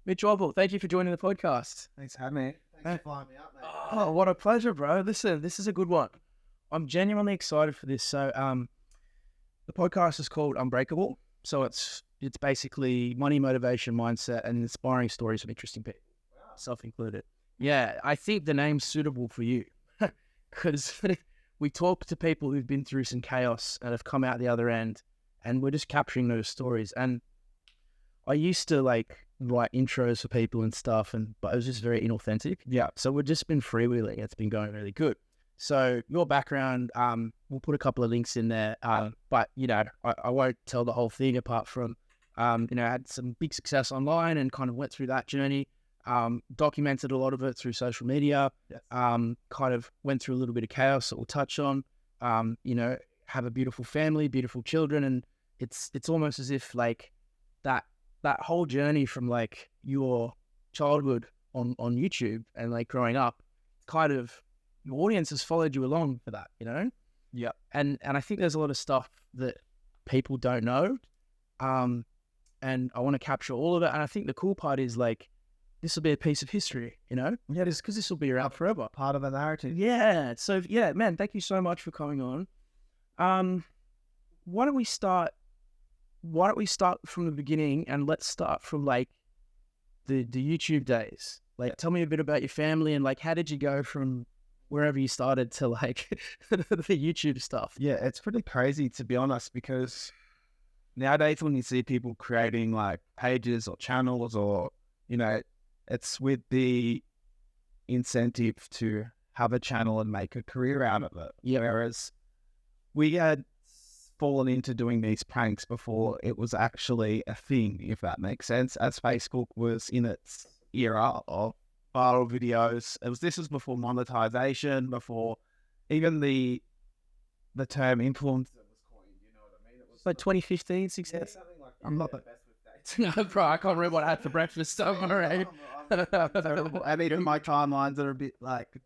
Mitch Orval, thank you for joining the podcast. Thanks for having me. Thanks for flying me up, mate. Oh, what a pleasure, bro. Listen, this is a good one. I'm genuinely excited for this. So, the podcast is called Unbreakable. So it's basically money, motivation, mindset, and inspiring stories from interesting people, self included. Yeah, I think the name's suitable for you because we talk to people who've been through some chaos and have come out the other end, and we're just capturing those stories. And I used to write intros for people and stuff, but it was just very inauthentic. Yeah. So we've just been freewheeling. It's been going really good. So your background, we'll put a couple of links in there. But I won't tell the whole thing apart from, I had some big success online and kind of went through that journey. Documented a lot of it through social media. Yes. Kind of went through a little bit of chaos that we'll touch on. Have a beautiful family, beautiful children, and it's almost as if that whole journey from your childhood on YouTube and growing up, kind of your audience has followed you along for that, Yeah. And I think there's a lot of stuff that people don't know. And I want to capture all of it. And I think the cool part is this will be a piece of history, Yeah, just because this will be around forever. Part of the narrative. Yeah. So yeah, man, thank you so much for coming on. Why don't we start from the beginning, and let's start from the YouTube days. Tell me a bit about your family and how did you go from wherever you started to the YouTube stuff? Yeah, it's pretty crazy to be honest, because nowadays when you see people creating pages or channels or, it's with the incentive to have a channel and make a career out of it. Yeah. Whereas we had fallen into doing these pranks before it was actually a thing, if that makes sense, as Facebook was in its era of viral videos. This was before monetization, before even the term influencer was coined, you know what I mean? It was 2015, 16? Yeah, something like that. I'm not the best with dates. No, bro, I can't remember what I had for breakfast, so all right. And even my timelines are a bit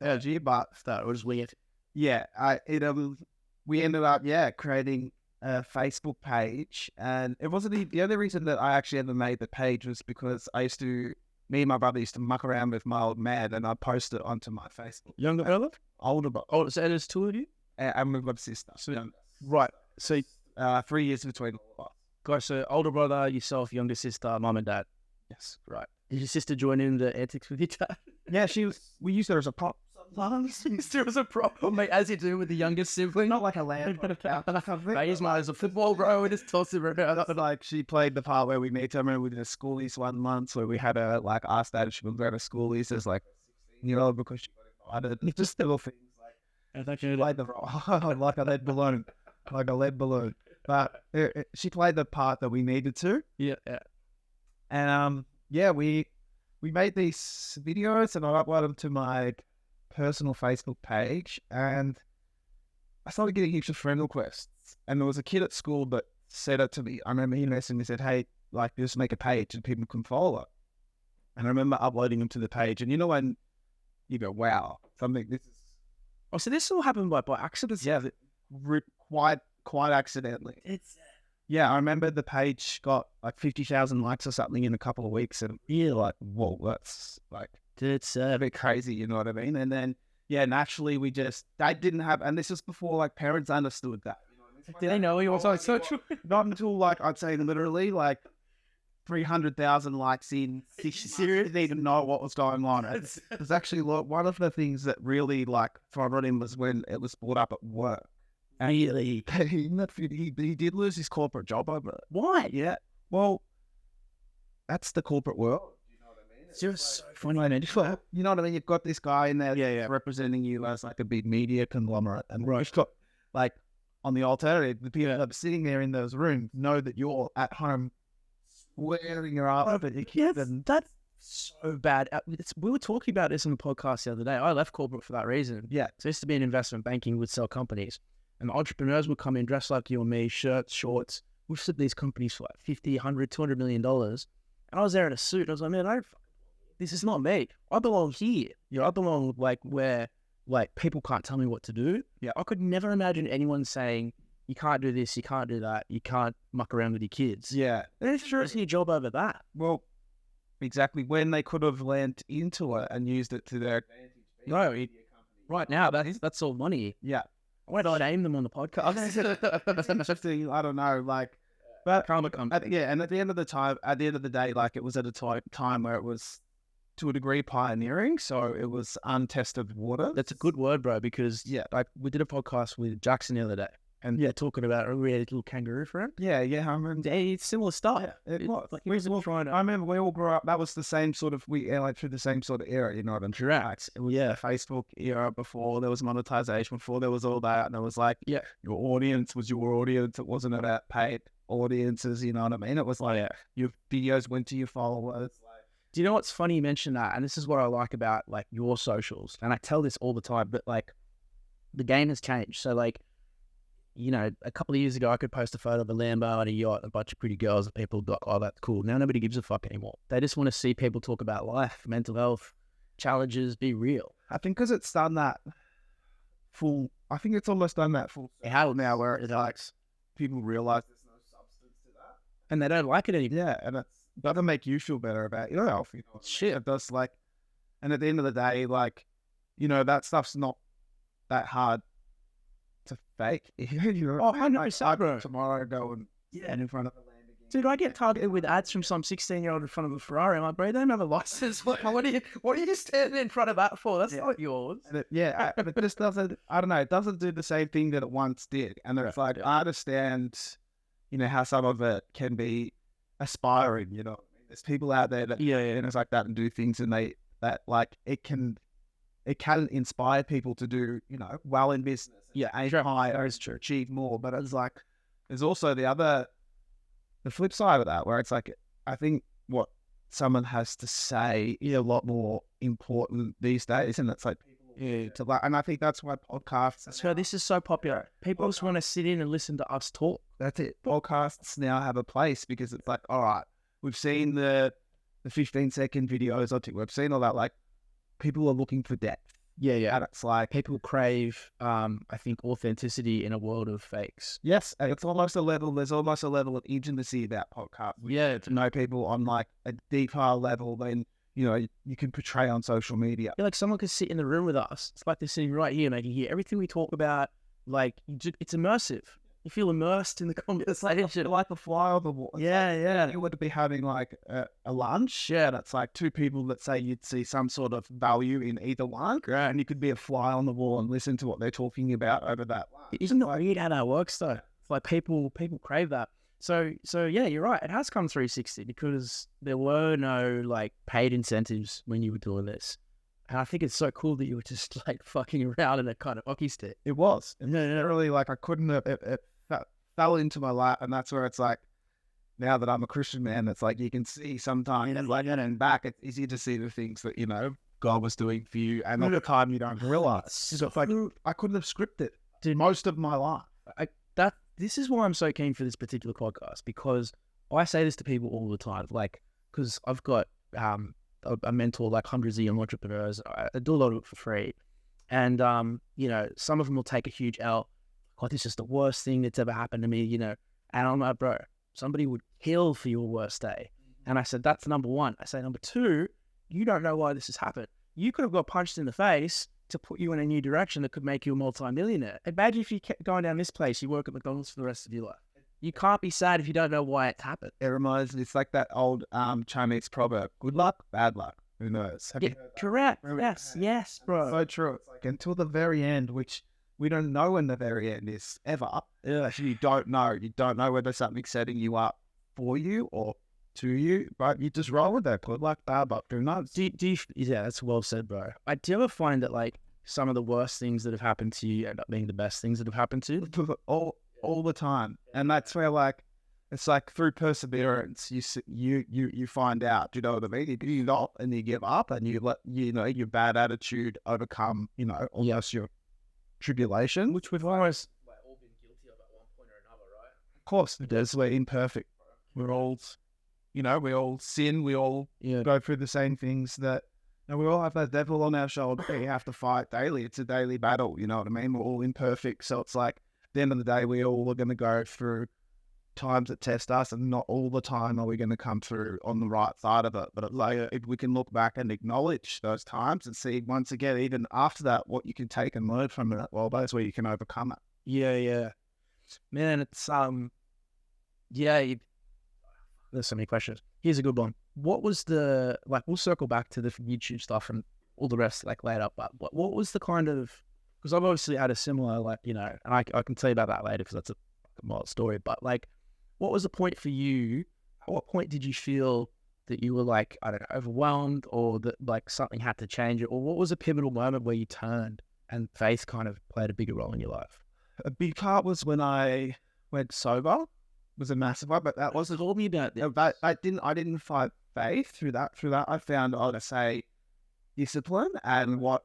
dodgy, but that was weird. Yeah, we ended up creating a Facebook page, and it wasn't the only reason that I actually ever made the page was because me and my brother used to muck around with my old man, and I posted it onto my Facebook. Younger brother? Older brother. Oh, so there's two of you? And we've got a sister. So, right. So 3 years between all of us. Guys, so older brother, yourself, younger sister, mum and dad. Yes. Right. Did your sister join in the antics with your dad? Yeah, we used her as a prop. Sister was a problem, mate, as you do with the youngest sibling. Not like a land. Mate, he's mine as a football, bro. We just toss him around. She played the part where we met. I remember we did a schoolies one month where we had her ask that if she would go to schoolies as 16-year-old because she got invited. Just little things she played the role like a lead balloon. But she played the part that we needed to. Yeah. And we made these videos and I uploaded them to my personal Facebook page, and I started getting heaps of friend requests. And there was a kid at school that said it to me. I remember he messaged me, said, "Hey, just make a page and people can follow it." And I remember uploading them to the page, and when you go, "Wow, something this is." Oh, so this all happened by accident? Yeah, quite accidentally. I remember the page got 50,000 likes or something in a couple of weeks, and you're whoa, that's it's a bit crazy, you know what I mean? And then, naturally they didn't have, and this was before parents understood that. You know what I mean? Did they know you were on social? Not until I'd say literally 300,000 likes in. Seriously didn't even know what was going on. It's actually one of the things that really thrown him was when it was brought up at work. And he did lose his corporate job over it. Why? Yeah. Well, that's the corporate world. It's just so funny. You know what I mean? You've got this guy in there representing you as a big media conglomerate. And we've got, on the alternative, the people that are sitting there in those rooms know that you're at home swearing your ass off at your kids. And that's so bad. We were talking about this on the podcast the other day. I left corporate for that reason. Yeah. So I used to be in investment banking, would sell companies. And entrepreneurs would come in dressed like you and me, shirts, shorts. We've flipped these companies for $50, $100, $200 million. And I was there in a suit. I was like, man, this is not me. I belong here. I belong where people can't tell me what to do. Yeah. I could never imagine anyone saying, you can't do this, you can't do that, you can't muck around with your kids. Yeah. And it's sure it's your job over that. Well, exactly when they could have lent into it and used it to their advantage. No, right now that's all money. Yeah. Why don't I name them on the podcast? It's interesting. I don't know, like, but Karma comes. and at the end of the day, like it was at a time where it was to a degree pioneering, so it was untested water. That's a good word, bro, because Yeah. like we did a podcast with Jackson the other day, and talking about a weird little kangaroo friend. Yeah, I remember. It's similar stuff. It was. Like, we were trying to. I remember we all grew up. That was the same sort of went through the same sort of era. You know what I'm saying? Correct. It was the Facebook era before there was monetization. Before there was all that, and it was like, your audience was your audience. It wasn't about paid audiences. You know what I mean? It was like your videos went to your followers. Do you know what's funny you mentioned that? And this is what I like about like your socials. And I tell this all the time, but like the game has changed. So like, you know, a couple of years ago, I could post a photo of a Lambo and a yacht, and a bunch of pretty girls, and people go, oh, that's cool. Now nobody gives a fuck anymore. They just want to see people talk about life, mental health, challenges, be real. I think because it's done that full. I think it's almost done that full. How now where it's like people realize there's no substance to that, and they don't like it anymore. Yeah, and it doesn't make you feel better about yourself. You know, shit, it does. Like, and at the end of the day, like, you know, that stuff's not that hard to fake. You know, Oh, 100%, bro. Tomorrow, go and stand in front of the land again. Dude, I get targeted with ads from some 16-year-old in front of a Ferrari. I'm like, bro, they don't have a license. What are you standing in front of that for? That's not yours. And but it doesn't. I don't know. It doesn't do the same thing that it once did. And it's like, I understand, you know, how some of it can be aspiring. You know, there's people out there that and it's like that and do things, and it can inspire people to do, you know, well in business. Aim higher, to achieve more. But it's like, there's also the flip side of that, where it's like, I think what someone has to say is a lot more important these days, and it's like, and I think that's why podcasts. So this is so popular. People just want to sit in and listen to us talk. That's it. Podcasts now have a place because it's like, all right, we've seen the 15-second videos on TikTok. We've seen all that. Like, people are looking for depth. Yeah. And it's like, people crave, I think, authenticity in a world of fakes. Yes, and it's almost a level. There's almost a level of intimacy about podcasts. Yeah, to know people on like a deeper level than, you know, you can portray on social media. Yeah, like someone could sit in the room with us. It's like they're sitting right here and they can hear everything we talk about. Like, it's immersive. You feel immersed in the conversation. It's like a fly on the wall. Yeah. You would be having like a lunch. Yeah, that's like two people that say you'd see some sort of value in either one. Great. And you could be a fly on the wall and listen to what they're talking about over that lunch. Isn't it weird how that works though? It's like people crave that. So yeah, you're right. It has come 360 because there were no like paid incentives when you were doing this. And I think it's so cool that you were just like fucking around in a kind of hockey stick. It was. Really, like I couldn't have, it fell into my lap, and that's where it's like, now that I'm a Christian man, it's like you can see sometimes, and like and back, it's easy to see the things that, you know, God was doing for you, and at the time you don't realize. So it's like, I couldn't have scripted most of my life. This is why I'm so keen for this particular podcast, because I say this to people all the time, like, because I've got a mentor like hundreds of young entrepreneurs. I do a lot of it for free, and you know, some of them will take a huge L. God, this is the worst thing that's ever happened to me, you know. And I'm like, bro, somebody would kill for your worst day. And I said, that's number one. I say, number two, you don't know why this has happened. You could have got punched in the face to put you in a new direction that could make you a multi-millionaire. Imagine if you kept going down this place, you work at McDonald's for the rest of your life. You can't be sad if you don't know why it happened. It reminds me, it's like that old Chinese proverb, good luck, bad luck. Who knows? Yeah, correct. Yes, bro. So true. It's like until the very end, which we don't know when the very end is ever. You don't know. You don't know whether something's setting you up for you or to you, but you just roll with that. Good luck, bad luck. Who knows? Yeah, that's well said, bro. Do you ever find that like some of the worst things that have happened to you end up being the best things that have happened to you? All the time, and that's where like it's like through perseverance, you find out. You know what I mean? If you not and you give up and you let your bad attitude overcome, you know, almost your tribulation, which we've almost all been guilty of at one point or another, right? Of course, it is. We're imperfect. We're all, you know, we all sin. We all go through the same things that, and we all have that devil on our shoulder. We have to fight daily. It's a daily battle. You know what I mean? We're all imperfect, so it's like at the end of the day, we all are going to go through times that test us, and not all the time are we going to come through on the right side of it. But like, if we can look back and acknowledge those times and see once again, even after that, what you can take and learn from it, well, that's where you can overcome it. Yeah. Man, it's yeah. There's so many questions. Here's a good one. What was the we'll circle back to the YouTube stuff and all the rest later. But what was the kind of, because I've obviously had a similar and I can tell you about that later because that's a wild story. But what was the point for you? At what point did you feel that you were I don't know, overwhelmed, or that something had to change, or what was a pivotal moment where you turned and faith kind of played a bigger role in your life? A big part was when I went sober. Was a massive one, but that wasn't all me about that. But I didn't find faith through that. I found, I would say, discipline and what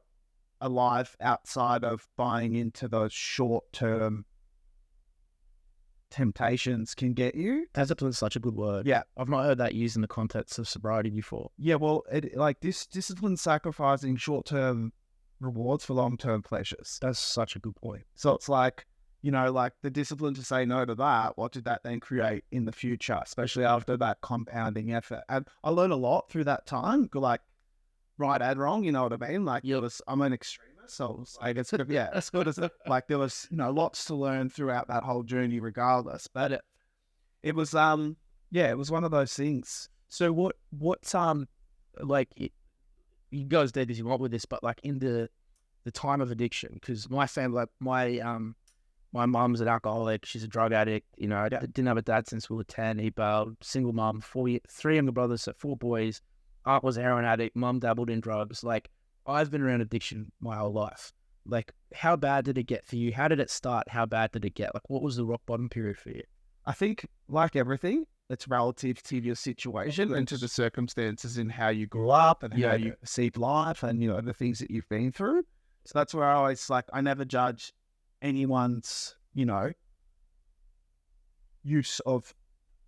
a life outside of buying into those short-term temptations can get you. Discipline's such a good word. Yeah, I've not heard that used in the context of sobriety before. Yeah, well, this discipline sacrificing short-term rewards for long-term pleasures. That's such a good point. So it's the discipline to say no to that, what did that then create in the future, especially after that compounding effort? And I learned a lot through that time, right and wrong, you know what I mean? I'm an extremist, so it's good. Yeah, as good as there was, lots to learn throughout that whole journey regardless. But it was, it was one of those things. So what's you go as deep as you want with this, but in the time of addiction, because my family, my mum's an alcoholic. She's a drug addict. I didn't have a dad since we were 10. He bailed. Single mum, 3 younger brothers, so 4 boys. Aunt was a heroin addict. Mum dabbled in drugs. I've been around addiction my whole life. How bad did it get for you? How did it start? How bad did it get? What was the rock bottom period for you? I think, like everything, it's relative to your situation and to the circumstances in how you grew up and how you perceive life and, the things that you've been through. So that's where I always, I never judge anyone's, use of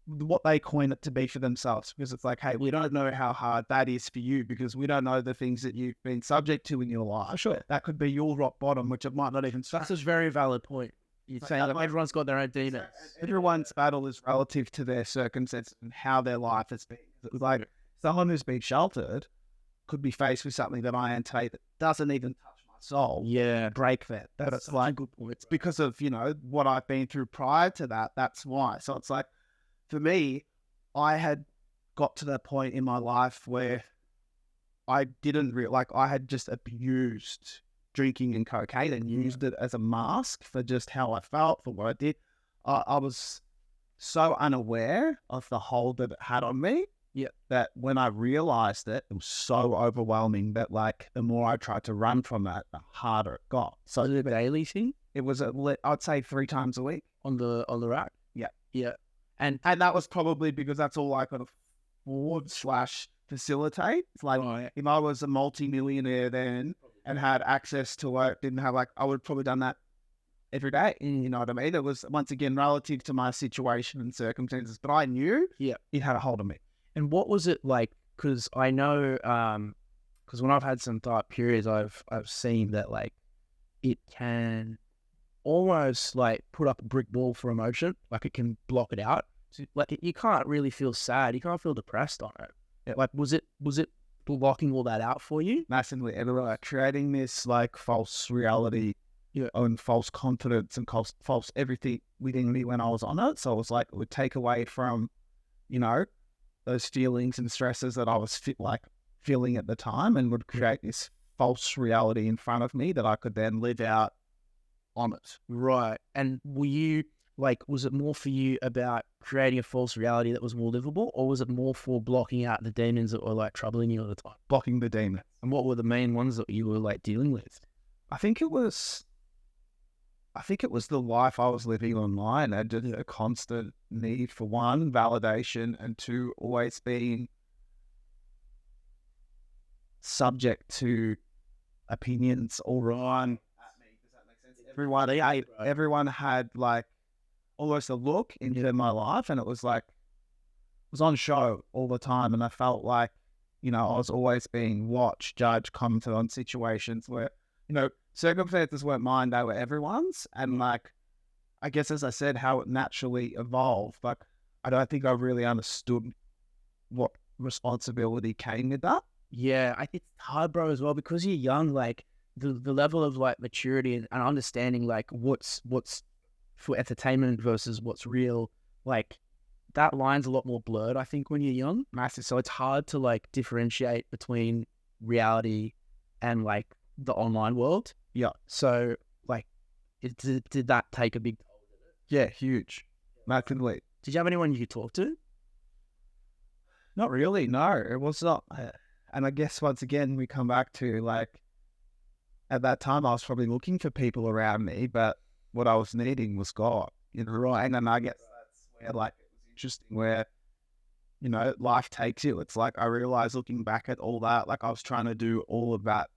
what they coin it to be for themselves, because it's hey, we don't know how hard that is for you because we don't know the things that you've been subject to in your life. Sure. That could be your rock bottom, which it might not even start. That's a very valid point. You're saying that everyone's got their own demons. Everyone's battle is relative to their circumstances and how their life has been. It's someone who's been sheltered could be faced with something that I am today that doesn't even touch my soul. Yeah. Break that. That's a good point. It's because of, what I've been through prior to that. That's why. So it's for me, I had got to that point in my life where I didn't I had just abused drinking and cocaine and used it as a mask for just how I felt, for what I did. I was so unaware of the hold that it had on me. Yeah. That when I realized it was so overwhelming that the more I tried to run from that, the harder it got. So is it a daily thing? It was I'd say 3 times a week. On the rack? Yeah. Yeah. And that was probably because that's all I could afford / facilitate. It's if I was a multi-millionaire then and had access to it, didn't have I would have probably done that every day. You know what I mean? It was, once again, relative to my situation and circumstances, but I knew it had a hold on me. And what was it like? Because I know, because when I've had some dark periods, I've seen that it can almost put up a brick wall for emotion. It can block it out. So, you can't really feel sad. You can't feel depressed on it. Yeah. Was it blocking all that out for you? Massively. And creating this false reality and false confidence and false everything within me when I was on it. So it was it would take away from, those feelings and stresses that I was feeling at the time, and would create this false reality in front of me that I could then live out on it. Right. And were you was it more for you about creating a false reality that was more livable, or was it more for blocking out the demons that were troubling you at the time? Blocking the demons. And what were the main ones that you were dealing with? I think it was the life I was living online, and just a constant need for 1, validation, and 2, always being subject to opinions all run at me. Does that make sense? Everyone had almost a look into my life, and it was it was on show all the time, and I felt I was always being watched, judged, commented on situations where circumstances weren't mine, they were everyone's. And I guess, as I said, how it naturally evolved. But I don't think I really understood what responsibility came with that. Yeah, I think it's hard, bro, as well, because you're young. Like the level of like maturity and understanding like what's for entertainment versus what's real, like that line's a lot more blurred, I think, when you're young. Massive. So it's hard to like differentiate between reality and like the online world. Yeah. So like, did that take a big toll? Yeah, huge. Massively. Did you have anyone you could talk to? Not really, no. It was not. And I guess once again, we come back to like, at that time, I was probably looking for people around me, but what I was needing was God, you know, right? And then I guess that's where like it was interesting where, you know, life takes you. It's like I realized looking back at all that, like I was trying to do all of that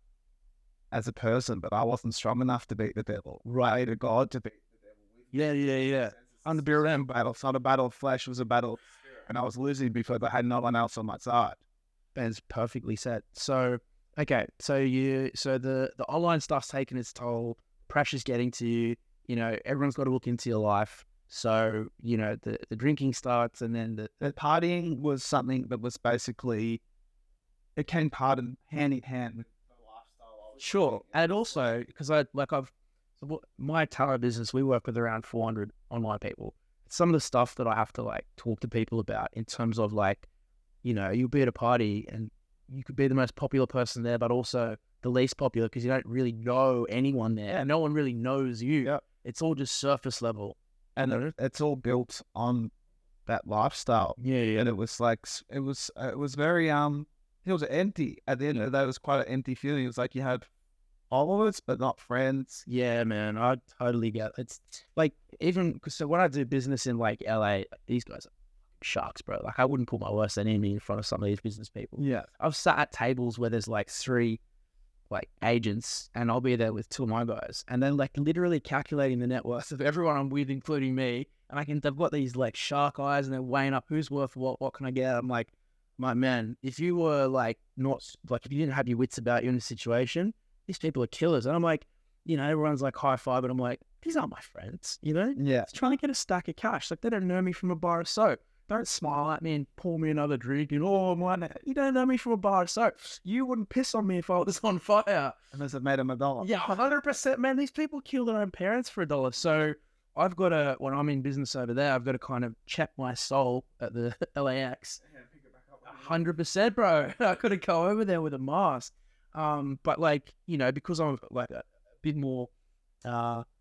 as a person, but I wasn't strong enough to beat the devil. Right. I needed God to beat the devil. Yeah. On the BRM battle, it's not a battle of flesh, it was a battle of spirit. And I was losing because I had no one else on my side. That's perfectly said. So, okay, so the online stuff's taking its toll, pressure's getting to you, you know, everyone's got to look into your life. So, you know, the drinking starts, and then the partying was something that was basically, it came hand in hand with the lifestyle. Sure. And also, because my talent business, we work with around 400 online people. Some of the stuff that I have to like talk to people about in terms of like, you know, you'll be at a party and you could be the most popular person there, but also the least popular because you don't really know anyone there. And no one really knows you. Yep. It's all just surface level. And it's all built on that lifestyle. Yeah. And it was like, it was very, it was empty at the end of the day. It was quite an empty feeling. It was like you had followers, but not friends. Yeah, man, I totally get it. It's like, even, so when I do business in like LA, these guys are sharks, bro. Like I wouldn't put my worst enemy in front of some of these business people. Yeah. I've sat at tables where there's like 3 like agents and I'll be there with 2 of my guys and then like literally calculating the net worth of everyone I'm with, including me. And they've got these like shark eyes and they're weighing up who's worth what can I get? I'm like, my man, if you were like not like, if you didn't have your wits about you in a situation, these people are killers. And I'm like, you know, everyone's like high five, but I'm like, these aren't my friends, you know? Yeah. It's trying to get a stack of cash. Like they don't know me from a bar of soap. Don't smile at me and pour me another drink and, oh, man, you don't know me from a bar of soap. You wouldn't piss on me if I was on fire. Unless it made them $1. Yeah, 100%, man. These people kill their own parents for $1. So I've got to, when I'm in business over there, I've got to kind of check my soul at the LAX. 100%, bro. I could have go over there with a mask. But like, you know, because I'm like a bit more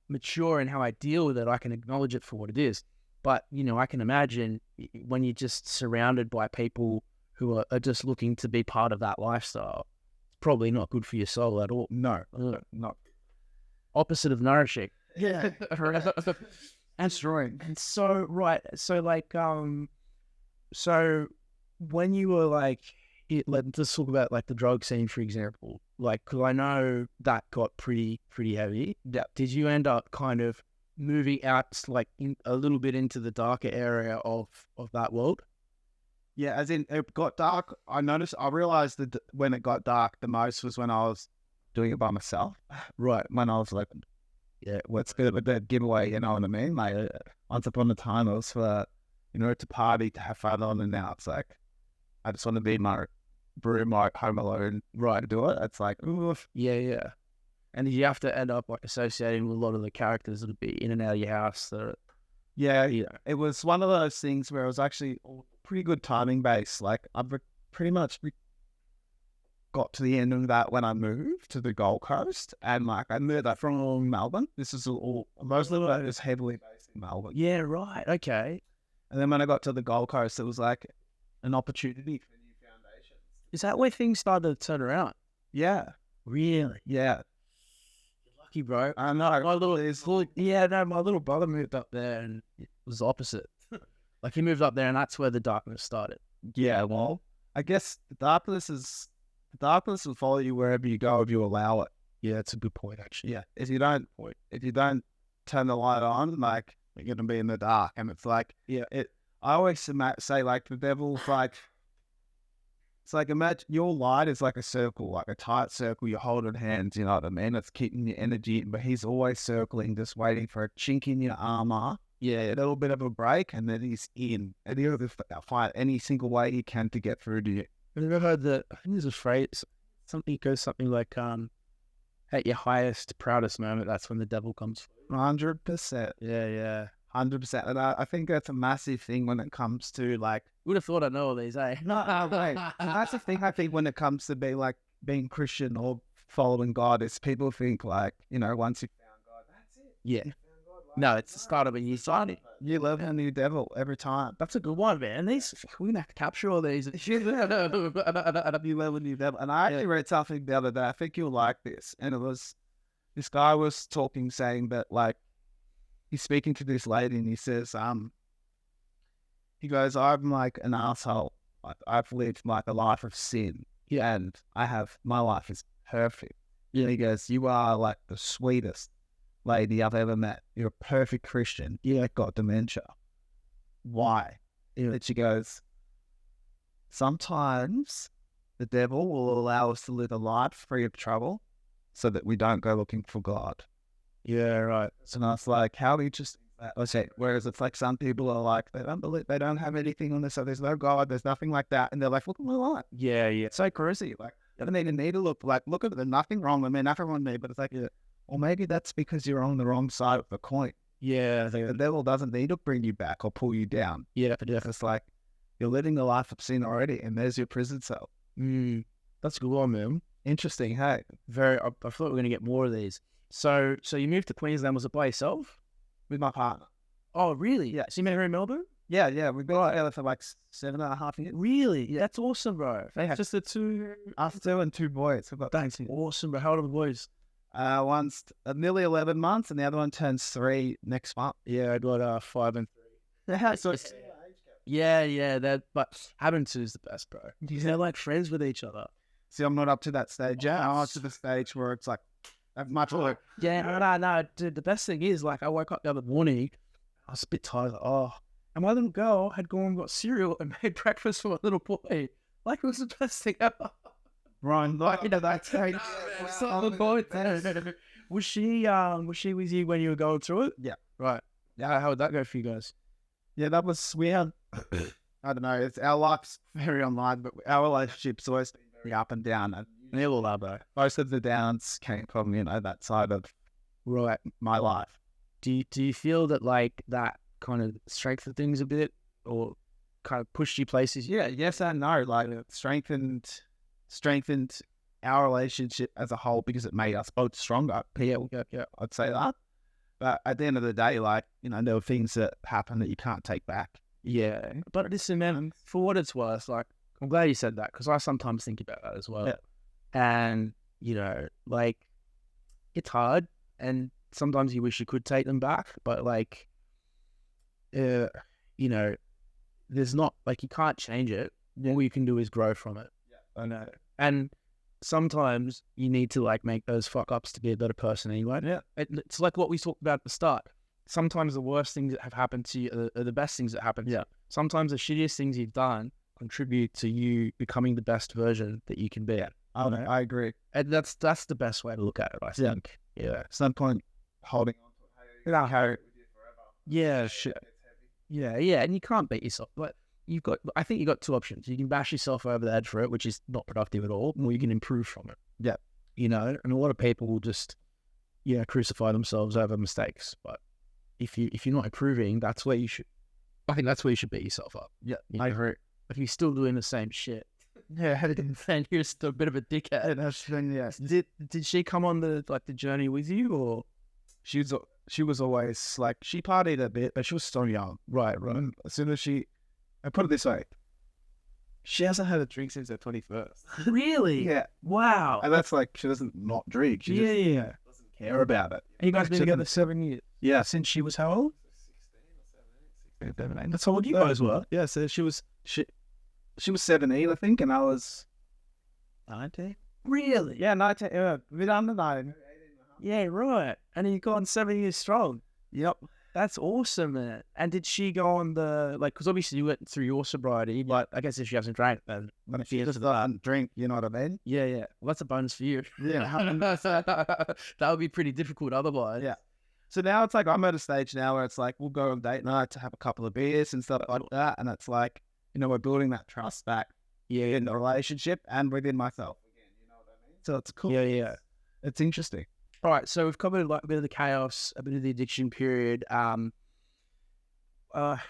mature in how I deal with it, I can acknowledge it for what it is. But, you know, I can imagine when you're just surrounded by people who are just looking to be part of that lifestyle, it's probably not good for your soul at all. No, not. Opposite of nourishing. Yeah. And destroying. And so, right. So like, so when you were like, let's talk about like the drug scene, for example, like, cause I know that got pretty heavy. Yeah. Did you end up kind of moving out like a little bit into the darker area of that world? Yeah, as in it got dark. I realized that when it got dark the most was when I was doing it by myself. Right. When I was like, yeah, what's good with that giveaway, you know what I mean? Like once upon a time it was for, you know, to party, to have fun on, and now it's like, I just want to be in my room, like home alone, right, do it. It's like, oof. Yeah. And you have to end up like associating with a lot of the characters that'll be in and out of your house. Yeah. It was one of those things where it was actually pretty good timing based. Like I've pretty much got to the end of that when I moved to the Gold Coast, and like I moved that from Melbourne. This is all most of that is heavily based in Melbourne. Yeah, right. Okay. And then when I got to the Gold Coast, it was like an opportunity for new foundations. Is that where things started to turn around? Yeah. Really? Yeah. Lucky, bro. I know. My little brother moved up there and it was the opposite. Like he moved up there and that's where the darkness started. Yeah, well, I guess the darkness will follow you wherever you go if you allow it. Yeah, that's a good point, actually. Yeah. If you don't turn the light on, like you're gonna be in the dark. And it's like, I always say like the devil's like It's like, imagine your light is like a circle, like a tight circle. You're holding hands, you know what I mean? It's keeping your energy in, but he's always circling, just waiting for a chink in your armor. Yeah, a little bit of a break, and then he's in. And he'll just fight any single way he can to get through to you. Have you ever heard I think there's a phrase, something like, at your highest, proudest moment, that's when the devil comes. 100%. Yeah. 100%. And I think that's a massive thing when it comes to like, Would have thought I know all these, eh? no, wait. That's the thing I think when it comes to being Christian or following God, is people think like, you know, once you found God, that's it. Yeah. You found God, like, No, it's the start of a new signing. you love a new devil every time. That's a good one, man. We're gonna have to capture all these. You love a new devil. And I actually read something the other day. I think you'll like this. And it was, this guy was talking, saying that like, he's speaking to this lady and he says, he goes, I'm like an asshole. I've lived like a life of sin. Yeah. And my life is perfect. Yeah. And he goes, you are like the sweetest lady I've ever met. You're a perfect Christian. You got dementia. Why? And she goes, sometimes the devil will allow us to live a life free of trouble so that we don't go looking for God. Yeah, right. And I was like, how interesting that was. Whereas it's like some people are like, they don't believe, they don't have anything on this, so there's no God, there's nothing like that. And they're like, look at my life. Yeah. It's so crazy. Like, you don't even need to look, like, look at it, there's nothing wrong with me, nothing wrong with me. But it's like, well, maybe that's because you're on the wrong side of the coin. Yeah. The devil doesn't need to bring you back or pull you down. Yeah. It's like, you're living the life of sin already, and there's your prison cell. That's a good one, man. Interesting, hey? I thought we were going to get more of these. So you moved to Queensland, was it by yourself? With my partner. Oh, really? Yeah. So you met her in Melbourne? Yeah. We've been together for like 7.5 years. Really? Yeah. That's awesome, bro. Yeah. Just the two. Us two and two boys. We've got That's awesome, bro. How old are the boys? One's nearly 11 months and the other one turns 3 next month. Yeah, I got 5 and 3. So Yeah. But having two is the best, bro. They're like friends with each other. see, I'm not up to that stage yet. I'm up to the stage where it's like, that's much work. Yeah, no, dude, the best thing is, like, I woke up the other morning, I was a bit tired, and my little girl had gone and got cereal and made breakfast for my little boy. Like, it was the best thing ever. Brian, like, you know, that's how Was she with you when you were going through it? Yeah. Right. Yeah, how would that go for you guys? Yeah, that was weird. I don't know. Our life's very online, but our relationship's always been very up and down. And They all are, though. most of the downs came from, you know, that side of my life. Do you feel that, like, that kind of strengthened things a bit, or kind of pushed you places? Yeah, yes and no. Like, it strengthened our relationship as a whole because it made us both stronger. Yeah, I'd say that. But at the end of the day, like, you know, there were things that happen that you can't take back. Yeah. But listen, man, for what it's worth, like, I'm glad you said that, because I sometimes think about that as well. Yeah. And, you know, like, it's hard, and sometimes you wish you could take them back, but, like, you know, there's not, like, you can't change it. All you can do is grow from it. Yeah, I know. And sometimes you need to, like, make those fuck ups to be a better person anyway. Yeah. It's like what we talked about at the start. Sometimes the worst things that have happened to you are the best things that happen to you. Sometimes the shittiest things you've done contribute to you becoming the best version that you can be. Yeah. I agree. And that's the best way to look at it, I think. Yeah. There's no point holding on to it. Carry it with you forever. Yeah, shit. Yeah, and you can't beat yourself. But I think you've got two options. You can bash yourself over the head for it, which is not productive at all, or you can improve from it. Yeah. You know, and a lot of people will just, crucify themselves over mistakes. But if you're not improving, that's where you should beat yourself up. Yeah, I agree. If you're still doing the same shit, then you're still a bit of a dickhead. Yes. Did she come on the journey with you, or She was always like, she partied a bit, but she was still young. Right. As soon as I put it this way, she hasn't had a drink since her 21st. Really? Yeah. Wow. And that's like, she doesn't not drink. She just doesn't care about it. And you guys been together 7 years? Yeah. Since she was how old? 16 or 17. That's how old you guys were? Yeah, so she was 17, I think, and I was 19. Really? Yeah, 19. A bit under 9. Yeah, right. And you've gone 7 years strong. Yep. That's awesome, man. And did she go on the, like, because obviously you went through your sobriety, but I guess if she hasn't drank, then But if she just doesn't drink, you know what I mean? yeah, yeah. Well, that's a bonus for you. Yeah. That would be pretty difficult otherwise. Yeah. So now it's like I'm at a stage now where it's like we'll go on date night to have a couple of beers and stuff like that. And it's like, you know, we're building that trust back in the relationship and within myself again, you know what I mean? So it's cool. Yeah, yeah. It's interesting. All right, so we've covered like a bit of the chaos, a bit of the addiction period. I want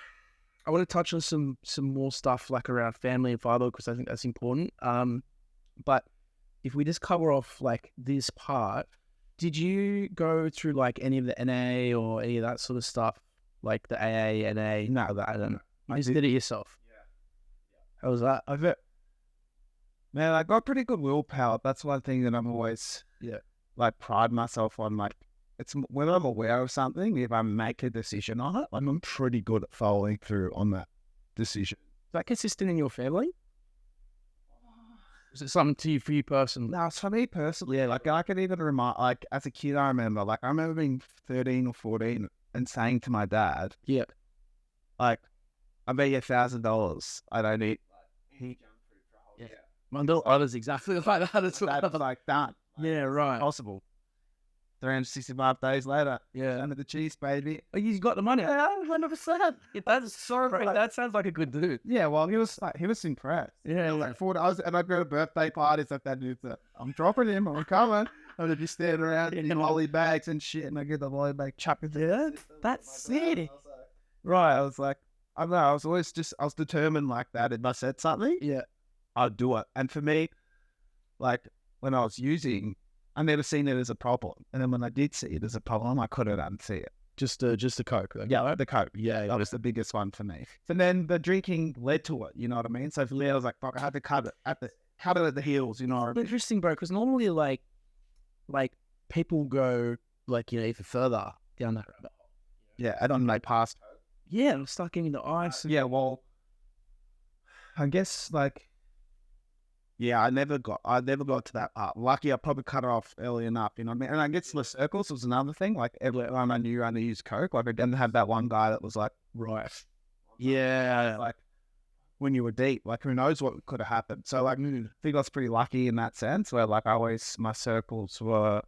to touch on some more stuff like around family and father because I think that's important. But if we just cover off like this part, did you go through like any of the NA or any of that sort of stuff, like the AA, NA? No, that I don't know. You just did it yourself. Yeah. How was that? Man, I got pretty good willpower. That's one thing that I'm always like pride myself on. Like it's when I'm aware of something, if I make a decision on it, like I'm pretty good at following through on that decision. Is that consistent in your family? Is it something to you for you personally? No, it's for me personally. Yeah, like I can even remind, like as a kid, I remember being 13 or 14 and saying to my dad, Yeah. like, I bet you $1,000. I don't need. He jumped through for a whole year. My little brother's exactly like that. It's That's like done. yeah, right. Possible. 365 days later. Yeah. Under the cheese, baby. Oh, you got the money. Yeah, 100%. That's so great. That sounds like a good dude. Yeah, well, he was impressed. Yeah, He was like $4, and I go to birthday parties like that. Dude, I'm dropping him. I'm coming. I'm gonna be standing around in lolly bags and shit, and I get the lolly bag chucked into it. That's sick. Right, I was like, I don't know. I was determined like that. If I said something, Yeah. I'd do it. And for me, like when I was using, I never seen it as a problem. And then when I did see it as a problem, I couldn't unsee it. Just a Coke. Then. Yeah, the Coke. Yeah, that was the biggest one for me. And then the drinking led to it. You know what I mean? So for me, I was like, fuck, I had to cut it at the heels. You know what I mean? Interesting, bro. Because normally, like people go like even further down that rabbit hole. Yeah, I don't know past. Yeah, I'm stuck in the ice. Yeah, well, I guess like. Yeah, I never got to that part. Lucky I probably cut it off early enough, you know what I mean? And I guess the circles was another thing. Like every time I knew I only used Coke, like I didn't have that one guy that was like, right. Yeah, like when you were deep, like who knows what could have happened. So like I think I was pretty lucky in that sense where like my circles were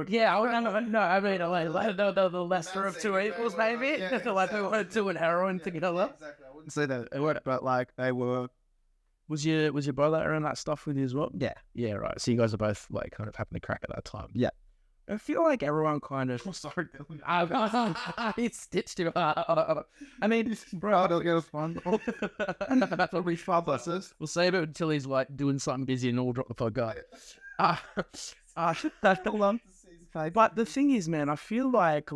Yeah, I mean, like the lesser of two evils, maybe. Like they wanted to and heroin together. Exactly. I wouldn't say that it worked, but like they were. Was your brother around that stuff with you as well? Yeah. Yeah, right. So you guys are both like kind of having a crack at that time. Yeah. I feel like everyone kind of. I'm sorry, Dylan. He stitched him. I mean, bro, it'll get us fun. That'll be fun, blesses. We'll save it until he's like doing something busy and we'll drop the podcast. But the thing is, man, I feel like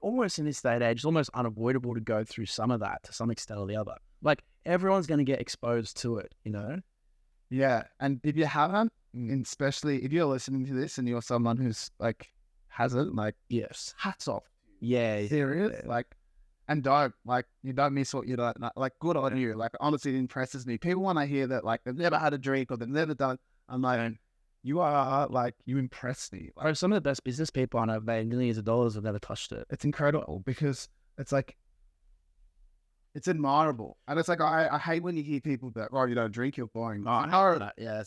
almost in this day and age, it's almost unavoidable to go through some of that to some extent or the other. Like everyone's going to get exposed to it, you know? Yeah, and if you haven't, and especially if you're listening to this and you're someone who's like hasn't, like, yes, hats off. Yeah, serious. Like, and you don't miss what you don't know. Like, good on you. Like, honestly, it impresses me. People when I hear that, like, they've never had a drink or they've never done, I'm like, you impress me. Like, some of the best business people I know have made millions of dollars and never touched it. It's incredible because it's like, it's admirable. And it's like, I hate when you hear people that, oh, you don't drink, you're boring. Oh, I know that. Yeah,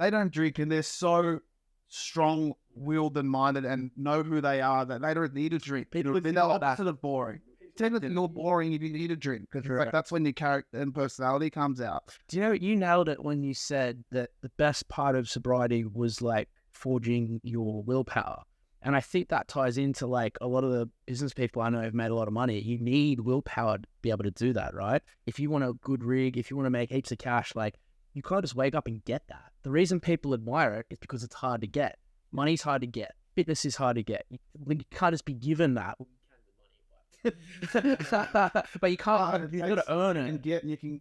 they don't drink and they're so strong-willed and minded and know who they are that they don't need a drink. People they're opposite of boring. Technically, you're boring if you need a drink because like, that's when your character and personality comes out. Do you know, you nailed it when you said that the best part of sobriety was like forging your willpower. And I think that ties into like a lot of the business people I know have made a lot of money. You need willpower to be able to do that, right? If you want a good rig, if you want to make heaps of cash, like you can't just wake up and get that. The reason people admire it is because it's hard to get. Money's hard to get. Fitness is hard to get. You can't just be given that. But you can't. You got to earn it. You can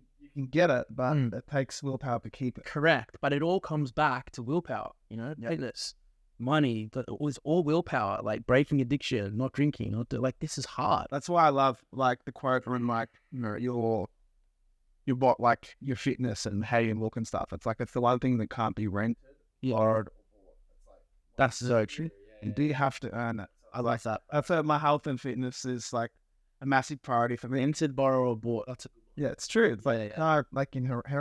get it, but it takes willpower to keep it. Correct, but it all comes back to willpower. You know, fitness, money. It's all willpower. Like breaking addiction, not drinking, like this is hard. That's why I love like the quote from like your fitness and how you look and stuff. It's like it's the one thing that can't be rented, borrowed, or bought. It's like That's so true. You do have to earn it. I like that. I feel my health and fitness is like a massive priority for me. Entered, borrow, or bought. That's a Yeah, it's true. It's like, Yeah,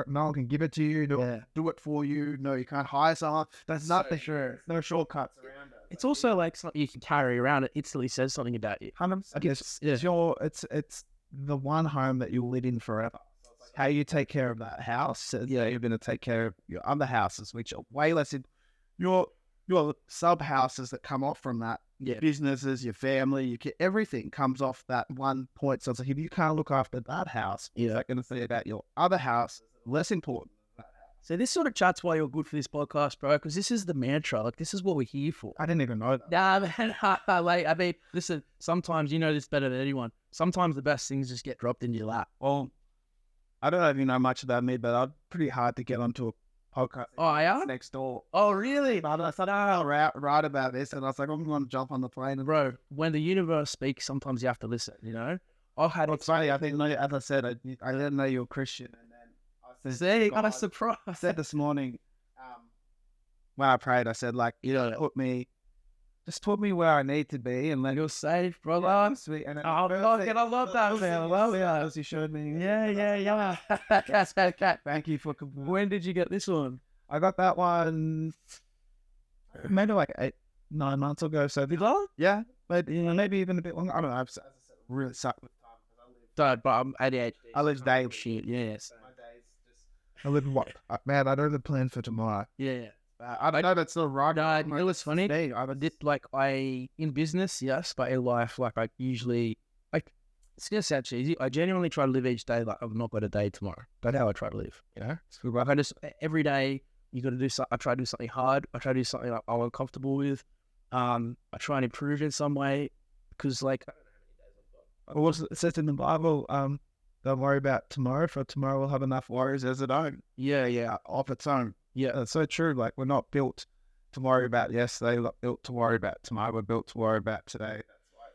no one can give it to you. No, yeah. do it for you. No, you can't hire someone. That's So nothing. true. No shortcuts around it. It's also like something you can carry around. It instantly says something about you. 100%. It's- It's the one home that you'll live in forever. So it's like how you take care of that house. You're going to take care of your other houses, which are way less in your sub houses that come off from that. Yeah. Businesses, your family, everything comes off that one point. So it's like if you can't look after that house, Yeah. it's not going to say about your other house less important. So this sort of chat's why you're good for this podcast, bro, because this is the mantra. Like, this is what we're here for. I didn't even know that. Nah, man. Like, I mean, listen, sometimes you know this better than anyone. Sometimes the best things just get dropped into your lap. Well, I don't know if you know much about me, but I'm pretty hard to get onto a podcast. Oh, yeah? Next door. Oh, really? But I thought I'll write about this, and I was like, I'm going to jump on the plane. And Bro, when the universe speaks, sometimes you have to listen, you know? I've had it's funny. I think, as I said, I didn't know you were Christian, and then I said, See, I'm God, surprised. I said this morning, when I prayed, I said, like, just put me where I need to be, and let You're safe, brother. yeah, sweet. And then Oh, the first fuck thing- it, I love that, first man. I thing love you it. said was you showed me. Yeah. Yes, okay. Thank you for confirming. When did you get this one? I got that one maybe like 8-9 months ago. So Did I? yeah, but maybe even a bit longer. I don't know. As I said, really suck with time because Don't, but I'm ADHD. I live daily. Shit, yes. my days just. I live what? Man, I don't have a plan for tomorrow. Yeah. I don't know. That's still right. No, it was funny. Me, I Did I in business, yes, but in life, like I usually like it's gonna sound cheesy. I genuinely try to live each day like I've not got a day tomorrow. That's how I try to live. You know, like I just every day you got to do something. I try to do something hard. I try to do something like I'm uncomfortable with. I try and improve in some way because like Well, it says in the Bible, don't worry about tomorrow, for tomorrow will have enough worries as it own. yeah, Of its own. yeah. That's so true. Like, we're not built to worry about yesterday, we're not built to worry about tomorrow, we're built to worry about today.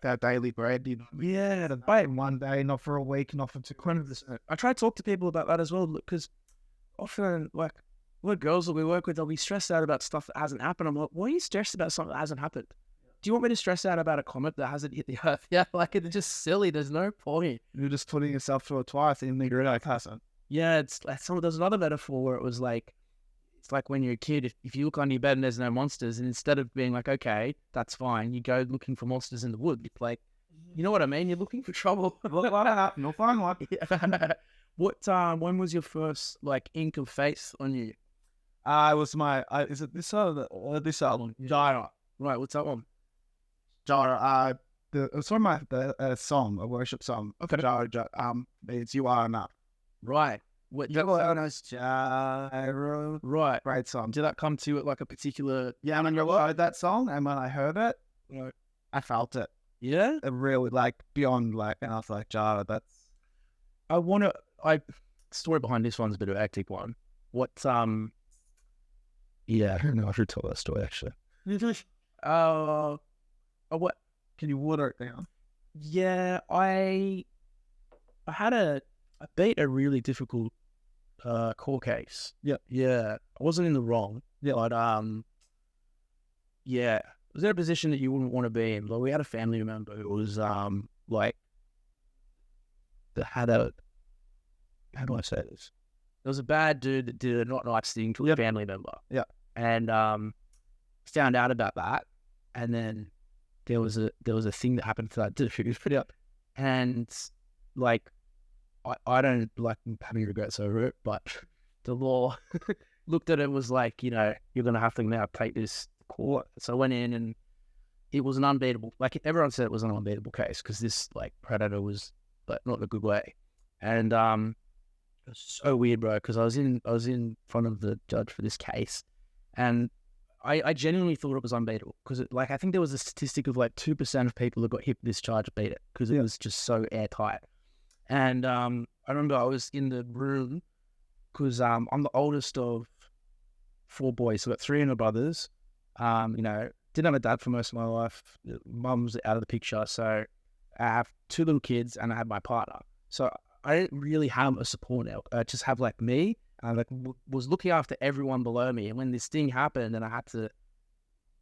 That's our daily bread, you know. Yeah, To buy it one day, not for a week, not for 200%. I try to talk to people about that as well because often, like, what girls that we work with, they'll be stressed out about stuff that hasn't happened. I'm like, why are you stressed about something that hasn't happened? Do you want me to stress out about a comet that hasn't hit the earth? Yeah, like, it's just silly. There's no point. You're just putting yourself through it twice and you're like, hasn't. Yeah, it's like there's another metaphor where it was like, it's like when you're a kid, if you look under your bed and there's no monsters, and instead of being like, okay, that's fine, you go looking for monsters in the wood. It's like, you know what I mean? You're looking for trouble. You'll find one. Yeah. When was your first like ink of faith on you? It was my, is it this album or this album? Gyra. Right, what's that one? Gyra, it was from the song, a worship song. Okay. Gyra, it's You Are Enough. Right. What? You know, Gyra. Right. Great song. Did that come to you at like a particular? Yeah, and I heard that song, and when I heard it, Right. I felt it. Yeah. It really, like, beyond, like, and I was like, Gyra, that's... Story behind this one's a bit of a hectic one. What? Yeah, I don't know. I should tell that story actually. What? Can you water it down? Yeah, I beat a really difficult court case. Yeah. I wasn't in the wrong. Yeah. But yeah, I was in a position that you wouldn't want to be in. Like, we had a family member who was like that had a, how do I say this? There was a bad dude that did a not nice thing to a family member. Yeah. And found out about that, and then there was a thing that happened to that dude. And like I don't like having regrets over it, but the law looked at it and was like, you know, you're gonna have to now take this to court. So I went in, and it was an unbeatable. Like, everyone said it was an unbeatable case because this like predator was like not in a good way, and it was so weird, bro. Because I was in front of the judge for this case, and I genuinely thought it was unbeatable because like I think there was a statistic of like 2% of people that got hit with this charge beat it because it was just so airtight. And I remember I was in the room because I'm the oldest of 4 boys, so I've got 3 older brothers. You know, didn't have a dad for most of my life. Mum's out of the picture, so I have 2 little kids and I had my partner. So I didn't really have a support network. I just have like me. I like was looking after everyone below me, and when this thing happened, and I had to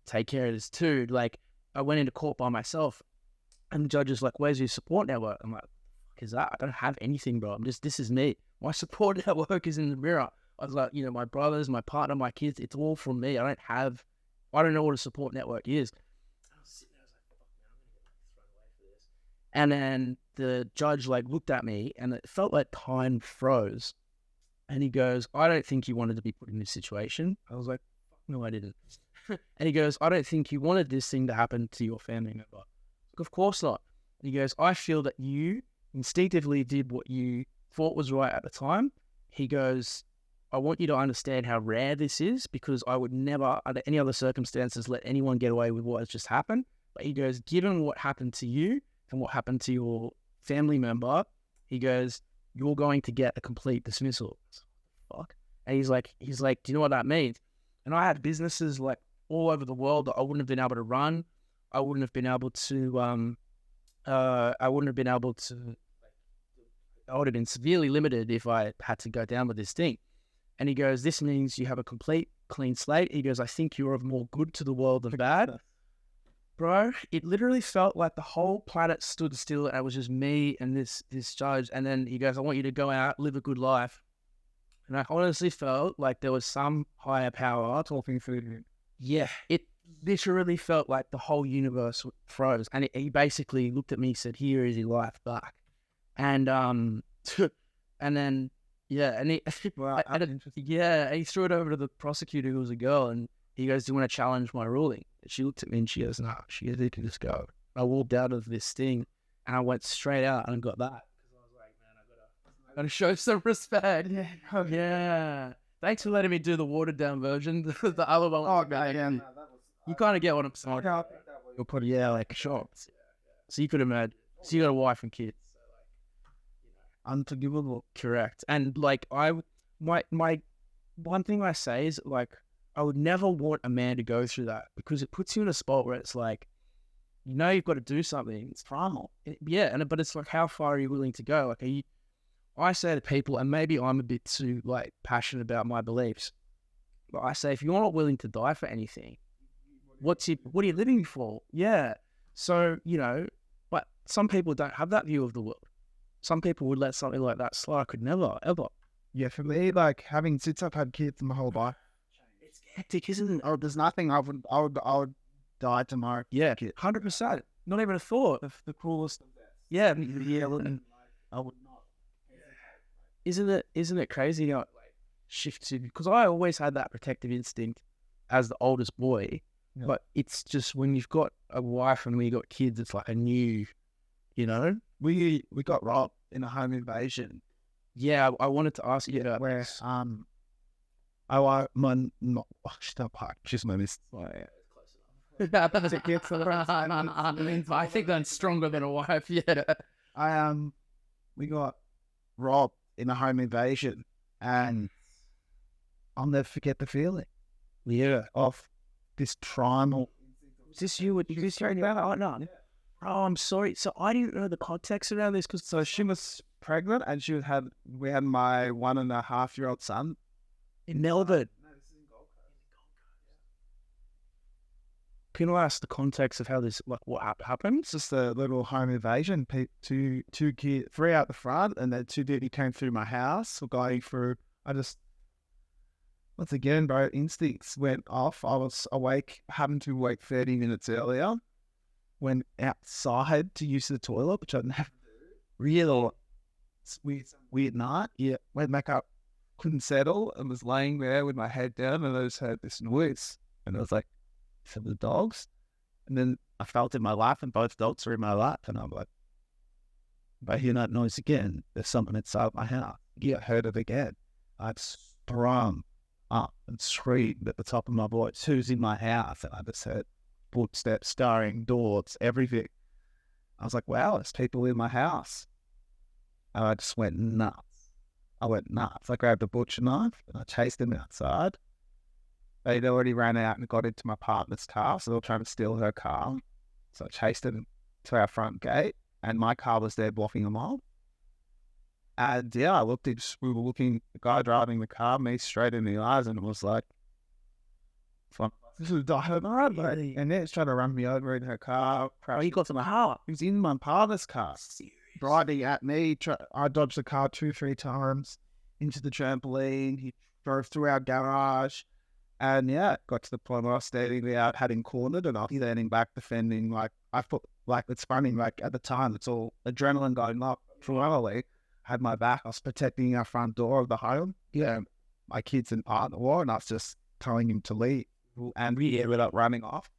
take care of this too. Like, I went into court by myself, and the judge is like, "Where's your support network?" I'm like, "Fuck is that? I don't have anything, bro. This is me. My support network is in the mirror." I was like, my brothers, my partner, my kids, it's all from me. I don't know what a support network is. I was sitting there, I was like, "Fuck, man, I'm gonna get thrown away for this." And then the judge like looked at me, and it felt like time froze. And he goes, "I don't think you wanted to be put in this situation." I was like, "No, I didn't." And he goes, "I don't think you wanted this thing to happen to your family member." Like, of course not. And he goes, "I feel that you instinctively did what you thought was right at the time." He goes, "I want you to understand how rare this is, because I would never, under any other circumstances, let anyone get away with what has just happened." But he goes, "Given what happened to you and what happened to your family member," he goes, "you're going to get a complete dismissal." Fuck. And he's like, "Do you know what that means?" And I had businesses like all over the world that I wouldn't have been able to run. I wouldn't have been able to, I would have been severely limited if I had to go down with this thing. And he goes, "This means you have a complete clean slate." He goes, "I think you're of more good to the world than bad." Bro, it literally felt like the whole planet stood still, and it was just me and this judge. And then he goes, "I want you to go out, live a good life." And I honestly felt like there was some higher power talking through me. Yeah, it literally felt like the whole universe froze. And he basically looked at me and said, "Here is your life back." And and then and he Wow, he threw it over to the prosecutor, who was a girl, and he goes, "Do you want to challenge my ruling?" And she looked at me and she goes, "No." She goes, "You can just go." I walked out of this thing and I went straight out and got that. Because I was like, man, I gotta show some respect. Yeah. Thanks for letting me do the watered down version. The other one. Oh, man. You kind of get what I'm saying. You'll put like Sure. So you could imagine. So you got a wife and kids. unforgivable. Correct. And like my one thing I say is, like, I would never want a man to go through that, because it puts you in a spot where it's like, you've got to do something. It's primal. But it's like, how far are you willing to go? Like, I say to people, and maybe I'm a bit too like passionate about my beliefs, but I say, if you're not willing to die for anything, what are you living for? Yeah. So, but some people don't have that view of the world. Some people would let something like that slide. I could never, ever. Yeah, for me, like since I've had kids my whole life, It's hectic, isn't it? oh, there's nothing I would die tomorrow. Yeah, 100%. Not even a thought. The coolest. Yeah, Yeah, I would not. Isn't it crazy how it like shifts you? Because I always had that protective instinct as the oldest boy, but it's just when you've got a wife and when you've got kids, it's like a new, We got robbed in a home invasion. Yeah, I wanted to ask you about where this. Just my miss. I think that's stronger than a wife. Yeah. We got robbed in a home invasion, and I'll never forget the feeling. Yeah. Of this primal. Is this you? Is this you? Oh, no. Oh, I'm sorry. So I didn't know the context around this, because So she was pregnant, and we had my 1.5-year-old son in Melbourne. No, this is in Gold Coast. Can I ask the context of how this, like, what happened? It's just a little home invasion. Two kids, 3 out the front, and then 2 people came through my house. We're going through. Once again, bro, instincts went off. I was awake, happened to wake 30 minutes earlier. Went outside to use the toilet, which I never do. Real weird night. Yeah, went back up, couldn't settle, and was laying there with my head down, and I just heard this noise, and I was like, "For the dogs." And then I felt in my lap, and both dogs were in my lap, and I'm like, if I hear that noise again, there's something inside my house. Yeah, I heard it again. I sprung up and screamed at the top of my voice, "Who's in my house?" And I just heard footsteps, stirring doors, everything. I was like, wow, there's people in my house. And I just went nuts. I grabbed a butcher knife and I chased him outside. They'd already ran out and got into my partner's car, so they were trying to steal her car. So I chased them to our front gate, and my car was there blocking them off. And yeah, we were looking, the guy driving the car, me straight in the eyes, and it was like, This was her car, Really? and then it's trying to run me over in her car. Oh, you got to the heart. He was in my partner's car, driving at me. I dodged the car 2-3 times into the trampoline. He drove through our garage. And yeah, got to the point where I was standing there, had him cornered, and I was standing back defending. Like, I thought, like, it's funny, like, at the time, it's all adrenaline going up. Finally, had my back. I was protecting our front door of the home. Yeah, my kids and partner were, and I was just telling him to leave. And we ended up running off.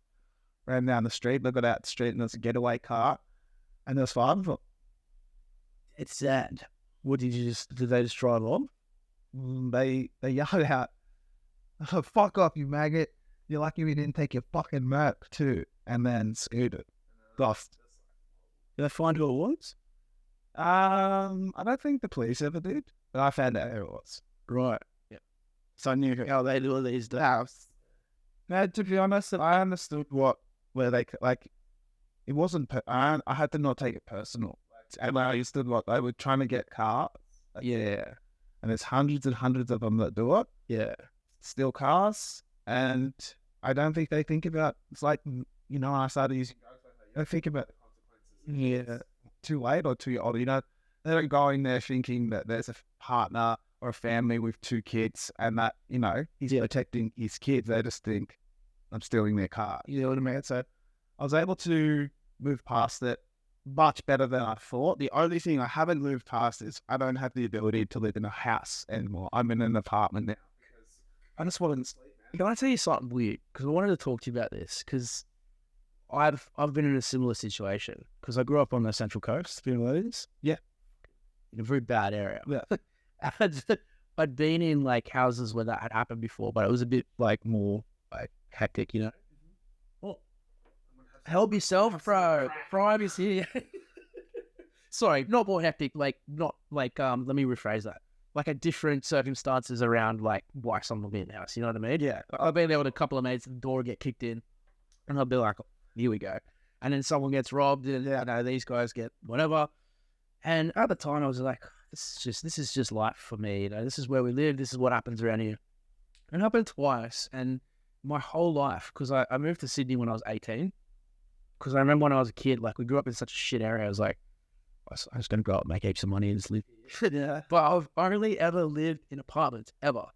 Ran down the street, looked out the street, and there's a getaway car. And there's 5 of them. It's sad. What did they just drive off? They yelled out, "Oh, fuck off, you maggot. You're lucky we didn't take your fucking Merc too." And then scooted. Lost. Did they find who it was? I don't think the police ever did, but I found out who it was. Right. Yeah. So I knew how they do all these days. Now, to be honest, I understood where they, like, it wasn't, I had to not take it personal. And I understood what they were trying to get cars. Yeah. And there's hundreds and hundreds of them that do it. Yeah. Steal cars. And I don't think they think about, it's like, you know, when I started using drugs, I think about the consequences. Yeah. Too late or too old, you know, they don't go in there thinking that there's a partner or a family with 2 kids and that, you know, he's protecting his kids. They just think, I'm stealing their car. You know what I mean? So I was able to move past it much better than I thought. The only thing I haven't moved past is I don't have the ability to live in a house anymore. I'm in an apartment now because I just want to sleep, man. Can I tell you something weird? Because I wanted to talk to you about this because I've been in a similar situation because I grew up on the Central Coast, you know what it is? Yeah. In a very bad area. Yeah. I'd been in like houses where that had happened before, but it was a bit like more like hectic, you know? Well, help yourself, bro. Prime is here. Sorry, not more hectic, let me rephrase that. Like a different circumstances around like why someone will be in the house, you know what I mean? Yeah. I've been there with a couple of mates at the door get kicked in and I'll be like, here we go. And then someone gets robbed and you know, these guys get whatever. And at the time I was like, this is just life for me, you know, this is where we live, this is what happens around here. And it happened twice and my whole life, because I moved to Sydney when I was 18. Because I remember when I was a kid, like we grew up in such a shit area, I was like, I was going to grow up, make heaps of money and just live. Yeah. But I've only ever lived in apartments, ever.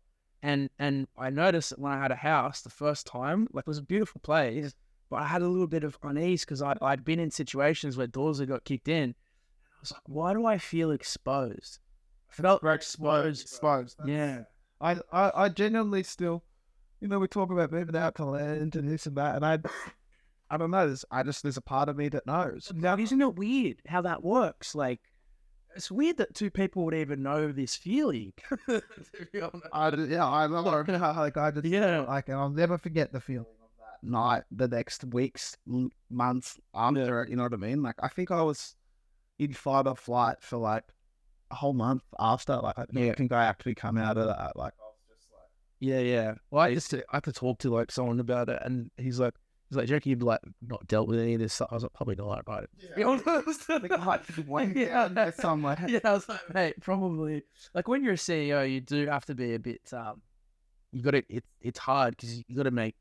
And I noticed that when I had a house the first time, like it was a beautiful place, but I had a little bit of unease because I'd been in situations where doors had got kicked in. I was like, why do I feel exposed? I felt exposed. Yeah. I genuinely still, you know, we talk about moving out to land and this and that, and I don't know, there's a part of me that knows. Now, isn't it weird how that works? Like, it's weird that 2 people would even know this feeling. To be honest. I love it. Like, like, and I'll never forget the feeling of that night, the next weeks, months after it, you know what I mean? Like, I think I was in fight or flight for like a whole month after. Like, I don't think I actually come out of that. Like, I was just like, yeah. Well, I had to talk to like someone about it, and he's like, do you reckon you've like not dealt with any of this stuff? I was like, probably not, right? yeah. Be honest. I was like, mate, probably. Like when you're a CEO, you do have to be a bit. It's hard because you got to make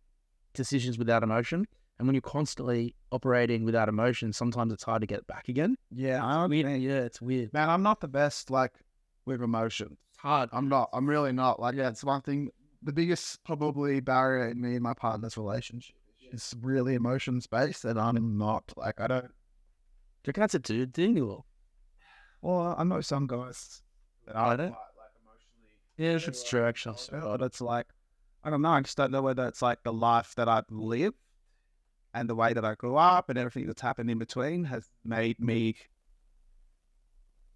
decisions without emotion, and when you're constantly operating without emotion, sometimes it's hard to get it back again. Yeah, it's weird. Man, I'm not the best like with emotion. It's hard. I'm not. I'm really not. Like, yeah, it's one thing. The biggest probably barrier in me and my partner's relationship. It's really emotions based, and I'm not. Like, I don't. Do you reckon that's a dude thing or? Well, I know some guys that are like emotionally. Yeah, it's true actually. But it's like, I don't know. I just don't know whether it's like the life that I've lived and the way that I grew up and everything that's happened in between has made me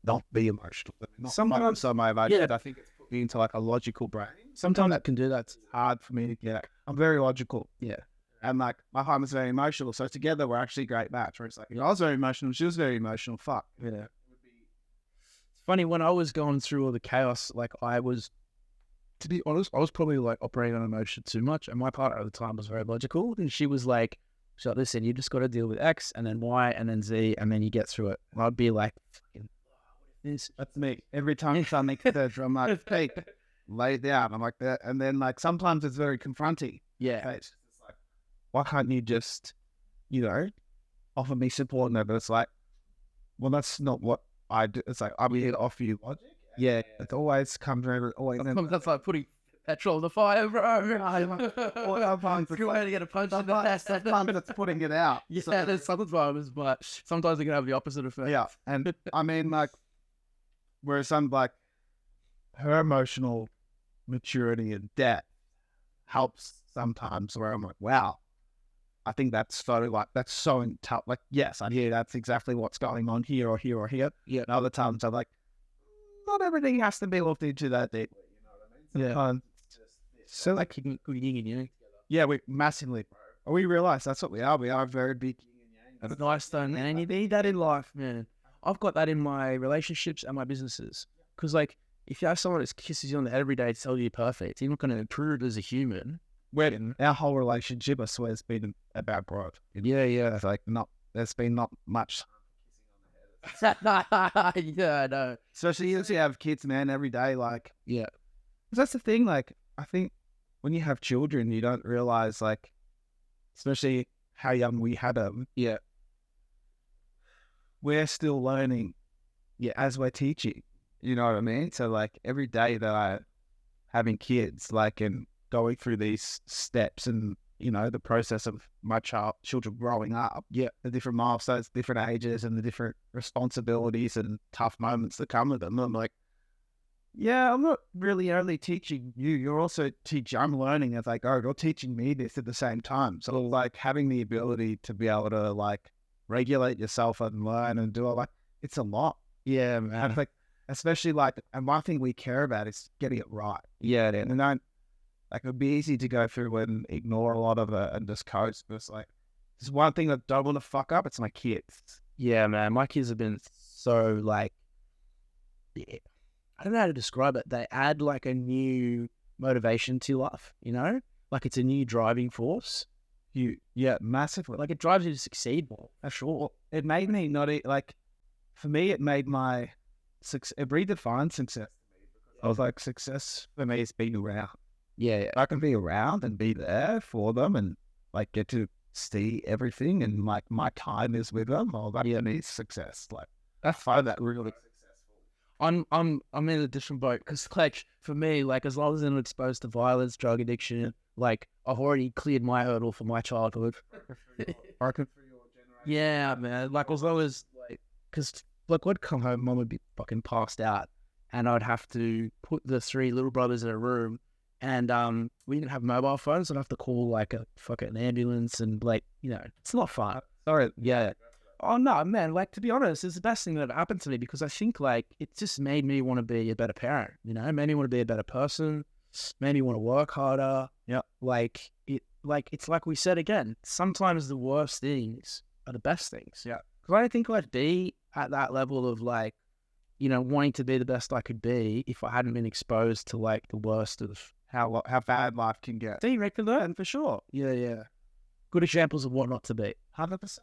not be emotional. Sometimes I'm emotional. I think it's put me into like a logical brain. Sometimes that can do that. It's hard for me to get. I'm very logical. Yeah. And like my partner's very emotional, so together we're actually a great match. Where it's like, you know, I was very emotional, she was very emotional. Fuck. Yeah. It's funny when I was going through all the chaos. Like to be honest, I was probably like operating on emotion too much, and my partner at the time was very logical, and she was like, "So listen, you just got to deal with X and then Y and then Z, and then you get through it." And I'd be like, "Fucking, what is this?" That's me. Every time something says, I'm like, "Hey, lay it down." I'm like that, and then like sometimes it's very confronting. Yeah. It's like, why can't you just, offer me support? No, but it's like, well, that's not what I do. It's like, I'm here to offer you logic. Yeah, it always comes around. Always. That's like putting petrol on the fire, bro. Sometimes Good way to get a punch in the ass. sometimes it's putting it out. Yeah, So, there's sometimes, but sometimes it can have the opposite effect. yeah, and I mean, like, whereas some like her emotional maturity and depth helps sometimes. Where I'm like, wow, I think that's so tough. Like, yes, I hear that's exactly what's going on here or here or here. Yeah. And other times I'm like, not everything has to be looked into that deeply. You know what I mean? Sometimes it's just so like Good yin and yang. yeah, we massively. We realize that's what we are. We are very big yin and yang. It's nice though, and you need that in life, man. I've got that in my relationships and my businesses. Because like, if you have someone that kisses you on the head every day to tell you you're perfect, you're not going to improve as a human. Our whole relationship, I swear, has been about growth. Yeah. It's like there's been not much. Yeah, I know. Especially as you have kids, man, every day. Like, Yeah. 'cause that's the thing. Like, I think when you have children, you don't realize, like, especially how young we had them. Yeah. We're still learning, as we're teaching. You know what I mean? So, like, every day that I'm having kids, like, and going through these steps and, the process of my children growing up, the different milestones, different ages, and the different responsibilities and tough moments that come with them. I'm like, yeah, I'm not really only teaching you, you're also teaching, I'm learning as I go, you're teaching me this at the same time. So, like, having the ability to be able to, like, regulate yourself and learn and do all that, it's a lot. Yeah, man. And like, especially like, and one thing we care about is getting it right. Yeah, And don't, like, it'd be easy to go through and ignore a lot of it and just coast. But it's like, there's one thing that I don't want to fuck up. It's my kids. Yeah, man. My kids have been so like, I don't know how to describe it. They add like a new motivation to life, like it's a new driving force. Massively. Like it drives you to succeed more. For sure. It made me not like, for me, it made my success, it redefined success to me. Because I was like, success for me is being around. Yeah. I can be around and be there for them and like get to see everything and like my time is with them. Oh, that to me is success. Like, I find that really successful. I'm in a different boat because like for me, like as long as I'm not exposed to violence, drug addiction, like I've already cleared my hurdle for my childhood. Yeah, man. Like as long as like, because like I'd come home, mom would be fucking passed out, and I'd have to put the three little brothers in a room, and we didn't have mobile phones, so I'd have to call like a fucking ambulance, and like it's not fun. Sorry. Yeah. Oh no, man. Like to be honest, it's the best thing that happened to me because I think like it just made me want to be a better parent. Made me want to be a better person. Made me want to work harder. Yeah. Like it's like we said again. Sometimes the worst things are the best things. Yeah. Because I don't think I'd be at that level of like, wanting to be the best I could be if I hadn't been exposed to like the worst of how bad life can get. Do you reckon that? For sure. Yeah. Good examples of what not to be. 100%.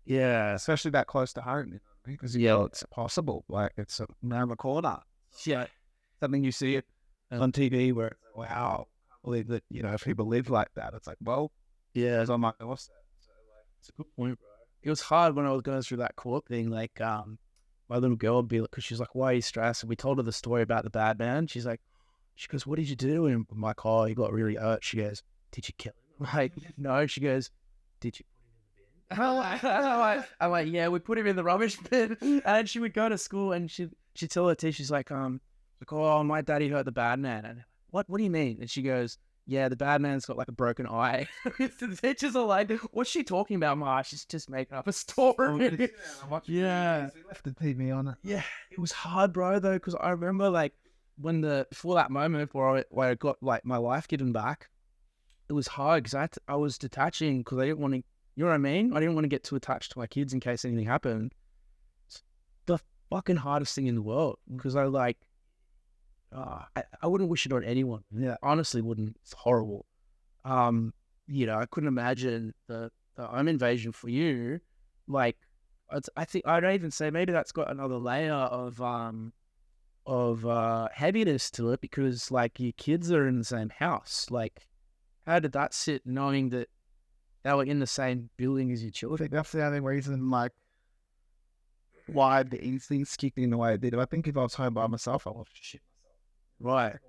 Yeah. Especially that close to home, because it's possible. Like it's around the corner. Yeah. Something you see it on TV where it's like, wow, I believe that, if people live like that. It's like, well, yeah, it's on my doorstep. So like, it's a good point, bro. It was hard when I was going through that court thing. Like, my little girl would be like, because she's like, why are you stressed? And we told her the story about the bad man. She goes, what did you do? And I'm like, oh, he got really hurt. She goes, did you kill him? I'm like, no. She goes, did you put him in the bin? I'm like, yeah, we put him in the rubbish bin. And she would go to school and she'd tell her teacher, she's like, oh, my daddy hurt the bad man. And what do you mean? And she goes, yeah, the bad man's got like a broken eye. The teachers are like, what's she talking about? Ma, she's just making up a story. Yeah. We left the TV on it. Yeah, it was hard, bro, though, because I remember like before that moment where I got like my life given back, it was hard because I was detaching because I didn't want to, you know what I mean? I didn't want to get too attached to my kids in case anything happened. It's the fucking hardest thing in the world because I wouldn't wish it on anyone. Yeah, honestly, wouldn't. It's horrible. I couldn't imagine the home invasion for you. Like, I think I'd even say maybe that's got another layer of heaviness to it because like your kids are in the same house. Like, how did that sit knowing that They were in the same building as your I children. think that's the only reason, like, why the instincts kicked in the way it did. I think if I was home by myself, I would shit myself. Right.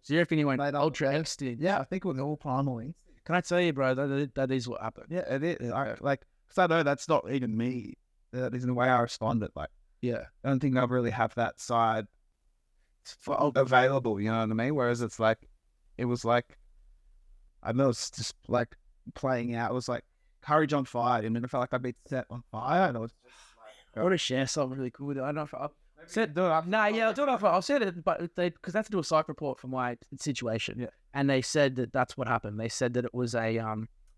So you reckon he went Made up ultra instinct? Yeah, I think it was all primal instinct. Can I tell you, bro, that is what happened. Yeah, it is. Because I know that's not even me. That isn't the way I responded. Like, Yeah. I don't think I really have that side available, you know what I mean? Whereas it was like, I know it's just like playing out. It was like courage on fire. I mean, I felt like I'd been set on fire. And it was just I want to share something really cool. I don't know if I said, do it. no, yeah, I don't know if I said it, but because they had to do a psych report for my situation. Yeah. And they said that that's what happened. They said that it was a,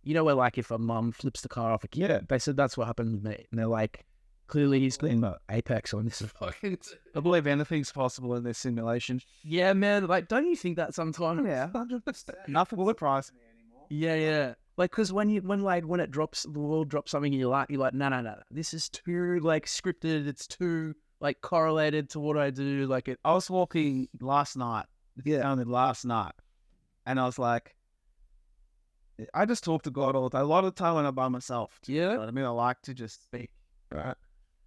you know, where like if a mum flips the car off a kid, Yeah. they said that's what happened with me. And they're like, clearly he's in the apex on this. I believe anything's possible in this simulation. Yeah, man. Like, don't you think that sometimes? Yeah, 100%. Nothing will surprise me anymore. Yeah. Like, because when it drops, the world drops something in your lap, you're like, no. This is too, like, scripted. It's too, like, correlated to what I do. Like, I was walking last night. Only last night. And I was like, I just talk to God all the time. A lot of the time when I'm by myself. Yeah. You know what I mean? I like to just speak. Right.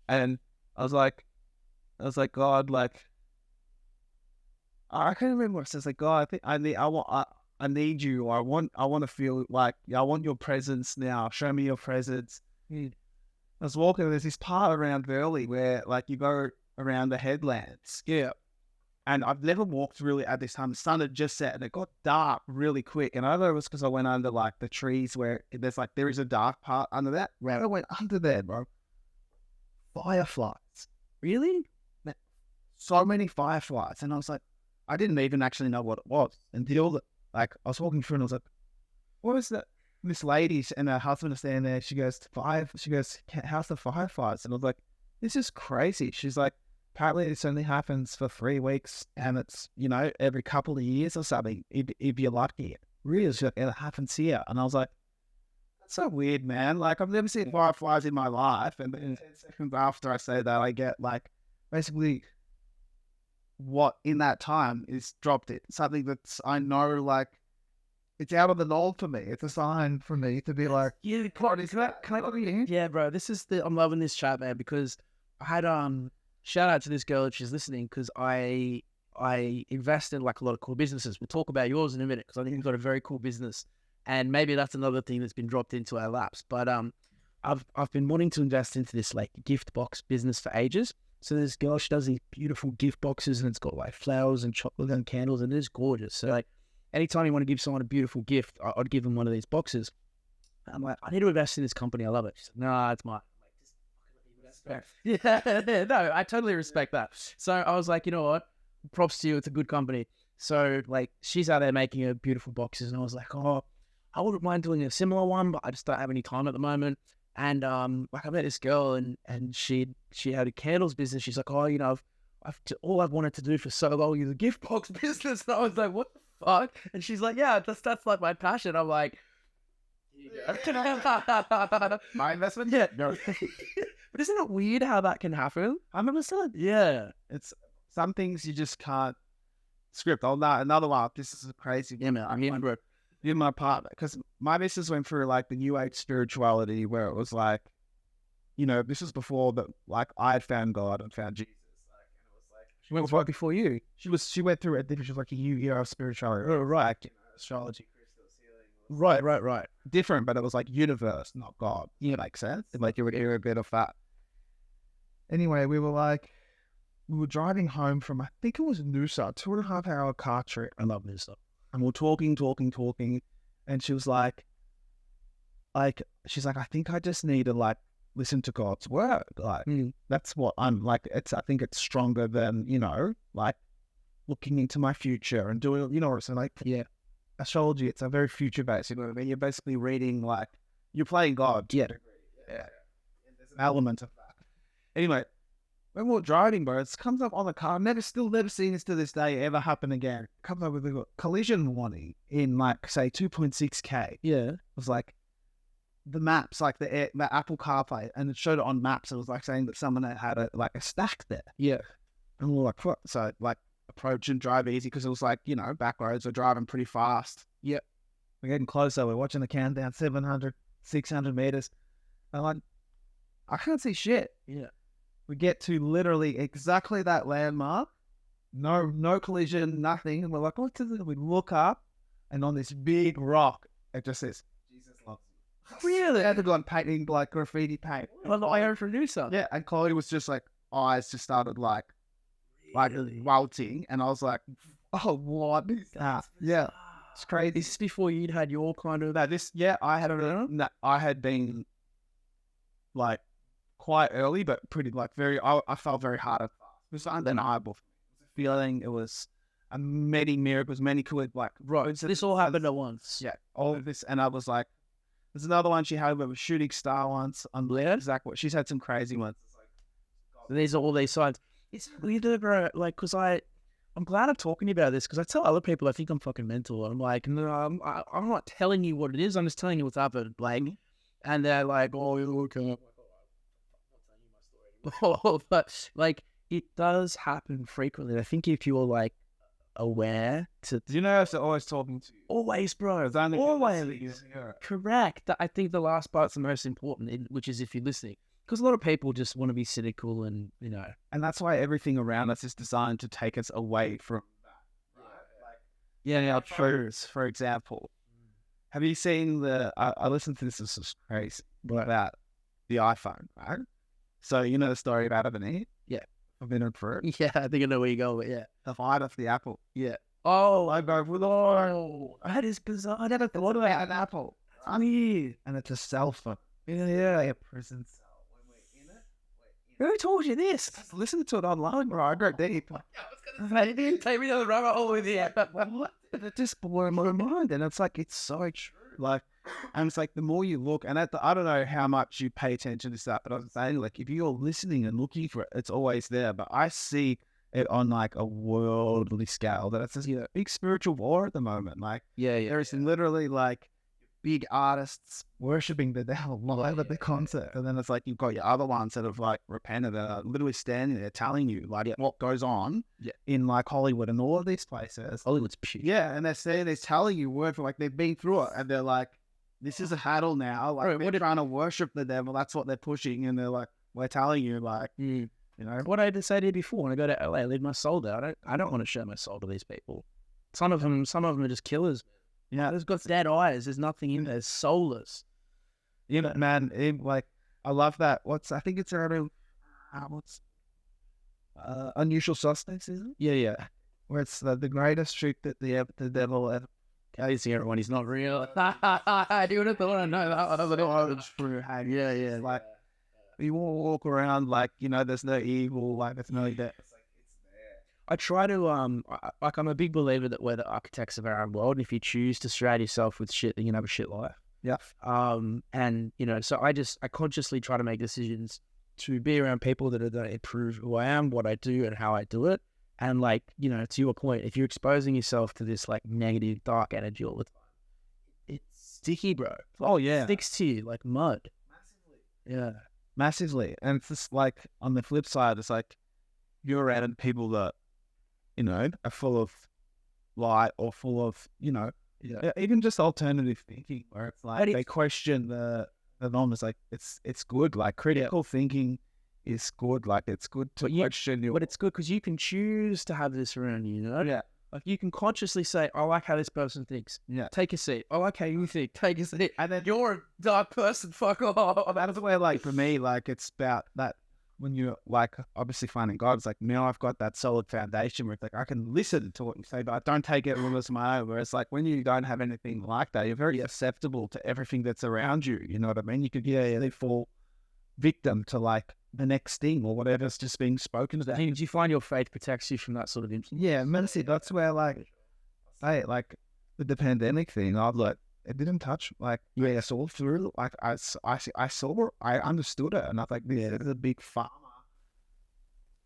And I was like, God, like, I can't remember what it says. Like, God, I need you. Or I want to feel like, I want your presence now. Show me your presence. I was walking. There's this part around Burley where, like, you go around the headlands. Yeah. And I've never walked really at this time. The sun had just set and it got dark really quick. And I know it was because I went under, like, the trees where there is a dark part under that. When I went under there, bro, fireflies. Really? So many fireflies. And I was like, I didn't even actually know what it was until, like, I was walking through and I was like, what is that? This lady and her husband are standing there. She goes, how's the fireflies? And I was like, this is crazy. She's like, apparently this only happens for 3 weeks and it's, you know, every couple of years or something, if you're lucky. Really, it happens here. And I was like, that's so weird, man. Like, I've never seen fireflies in my life. And then 10 seconds after I say that, I get, like, basically what in that time is dropped it. Something that's, I know, like, it's out of the norm for me. It's a sign for me to be like, Yeah. what is that? Can I look at you? Yeah, bro. I'm loving this chat, man, because I had shout out to this girl if she's listening, because I invest in, like, a lot of cool businesses. We'll talk about yours in a minute because I think you've got a very cool business, and maybe that's another thing that's been dropped into our laps. But I've been wanting to invest into this, like, gift box business for ages. So this girl, she does these beautiful gift boxes, and it's got, like, flowers and chocolate and candles, and it is gorgeous. So, like, anytime you want to give someone a beautiful gift, I'd give them one of these boxes. I'm like, I need to invest in this company. I love it. She's like, no, it's mine. Yeah, no, I totally respect that. So I was like, you know what? Props to you. It's a good company. So, like, she's out there making her beautiful boxes, and I was like, oh, I wouldn't mind doing a similar one, but I just don't have any time at the moment. And like, I met this girl, and she had a candles business. She's like, oh, you know, all I've wanted to do for so long is a gift box business. And I was like, what the fuck? And she's like, yeah, that's like my passion. I'm like, My investment? yeah. No. But isn't it weird how that can happen? 100%. Yeah. It's some things you just can't script. Oh, no, another one. This is crazy. Yeah, man. I mean, bro. In my partner, because my business went through, like, the new age spirituality where it was like, you know, this was before that, like, I had found God and found Jesus. Like, and it was like, She went right before you. she went through it. She was like a new era of spirituality. Oh, right. Like, you know, astrology, crystals, healing. Right. Different, but it was like universe, not God. Yeah, makes sense. Like, you would hear a bit of that. Anyway, we were driving home from, I think it was Noosa, 2.5 hour car trip. I love this stuff. And we're talking. And she was like, she's like, I think I just need to, like, listen to God's word. Like, that's what I'm like. I think it's stronger than, you know, like, looking into my future and doing, you know, it's like, Yeah. astrology. It's a very future based. You know what I mean? You're basically reading, like, you're playing God. Yeah. Yeah. There's an element of that. Anyway, when we're driving, bro, it comes up on the car. Still never seen this to this day ever happen again. It comes up with a collision warning in, like, say 2.6K. Yeah. It was like the maps, like the Apple CarPlay, and it showed it on maps. It was like saying that someone had a stack there. Yeah. And we're like, what? So, like, approach and drive easy because it was like, you know, back roads. We're driving pretty fast. Yep. We're getting closer. We're watching the countdown, 700, 600 meters. I'm like, I can't see shit. Yeah. We get to literally exactly that landmark. No collision, nothing. And we're like, what is it? We look up, and on this big rock, it just says, Jesus loves you. Really? They had to go on painting, like graffiti paint. Well, I introduced her. Yeah, and Chloe was just like, eyes just started like welting. And I was like, oh, what is that? Yeah, it's crazy. Is this before you'd had your kind of... I had been like quite early, but pretty like I felt very hard at first. It was undeniable. Feeling it was many miracles, many cool like roads. So this all happened at once. Yeah, all of this, and I was like, there's another one she had with a shooting star once. Exactly. She's had some crazy ones. So these are all these signs. It's weird, bro. Like, cause I'm glad I'm talking to you about this because I tell other people I think I'm fucking mental. I'm like, no, I'm not telling you what it is. I'm just telling you what's happened. Like, and they're like, oh, you're okay. But like, it does happen frequently. I think if you're like aware to, Do you know if they're always talking to you? always, bro, always. Correct. I think the last part's the most important, which is if you're listening. Because a lot of people just want to be cynical and, you know. And that's why everything around us is designed to take us away from that. Right? Like, our photos, for example. Have you seen I listened to this is crazy, about the iPhone, right? So you know the story about it and Eve? Yeah. I've been through it. Yeah, I think I know where you're going, but yeah. The height of the apple. Yeah. Oh, I go with the that is bizarre. I never thought about an apple. funny. And it's a cell phone. Yeah. Like a prison cell. When we're in it, Who told you this? listen to it online, bro. I go deep. They didn't take me to the rabbit hole with you. What? It just blew my mind. And it's like, it's so true. Like, and it's like the more you look, and I don't know how much you pay attention to stuff, but I was saying, like, if you're listening and looking for it, it's always there. But I see it on like a worldly scale that it's just, big spiritual war at the moment. Like, there's literally like big artists worshipping the devil all over the concert. And then it's like, you've got your other ones that have like repented, that are literally standing there telling you like what goes on in like Hollywood and all of these places. Hollywood's pure. Yeah, and they're saying, they're telling you word for like they've been through it, and they're like, this is a battle now. Like, they're trying to worship the devil. That's what they're pushing, and they're like, we're telling you, like, you know. What I did say to you before, when I go to LA, I leave my soul there. I don't want to show my soul to these people. Some of them are just killers. Yeah, there's got dead eyes. There's nothing in there. It's soulless. You know, man. Like, I love that. I think it's around. Unusual Suspects, is it? Yeah. Where it's the greatest trick that the devil ever. He's the everyone. He's not real. I would have thought I know that. It's true. Yeah. Like, you walk around like, there's no evil. Like, there's no death. It's like, it's there. I try to I'm a big believer that we're the architects of our own world. And if you choose to surround yourself with shit, then you can have a shit life. Yeah. And so I consciously try to make decisions to be around people that are going to improve who I am, what I do, and how I do it. And like, to your point, if you're exposing yourself to this like negative, dark energy all the time, it's sticky, bro. Oh yeah, it sticks to you like mud. Massively. Yeah, massively. And it's just like on the flip side, it's like you're around people that are full of light or full of even just alternative thinking, where it's like they question the norm. It's like it's good. Like critical thinking is good. Like it's good to question. But it's good because you can choose to have this around you. Yeah. Like you can consciously say, I like how this person thinks. Yeah. Take a seat. I like how you think. Take a seat. And then you're a dark person. Fuck off. That's the way. Like for me, like it's about that. When you're like obviously finding God, it's like now I've got that solid foundation where it's like I can listen to what you say, but I don't take it as my own. Where it's like when you don't have anything like that, you're very susceptible to everything that's around you. You know what I mean? You could they fall victim to like the next thing or whatever's just being spoken to. Do you find your faith protects you from that sort of influence? Yeah, honestly, that's where like say like with the pandemic thing, it didn't touch I saw through I saw I understood it, and I think this is a big pharma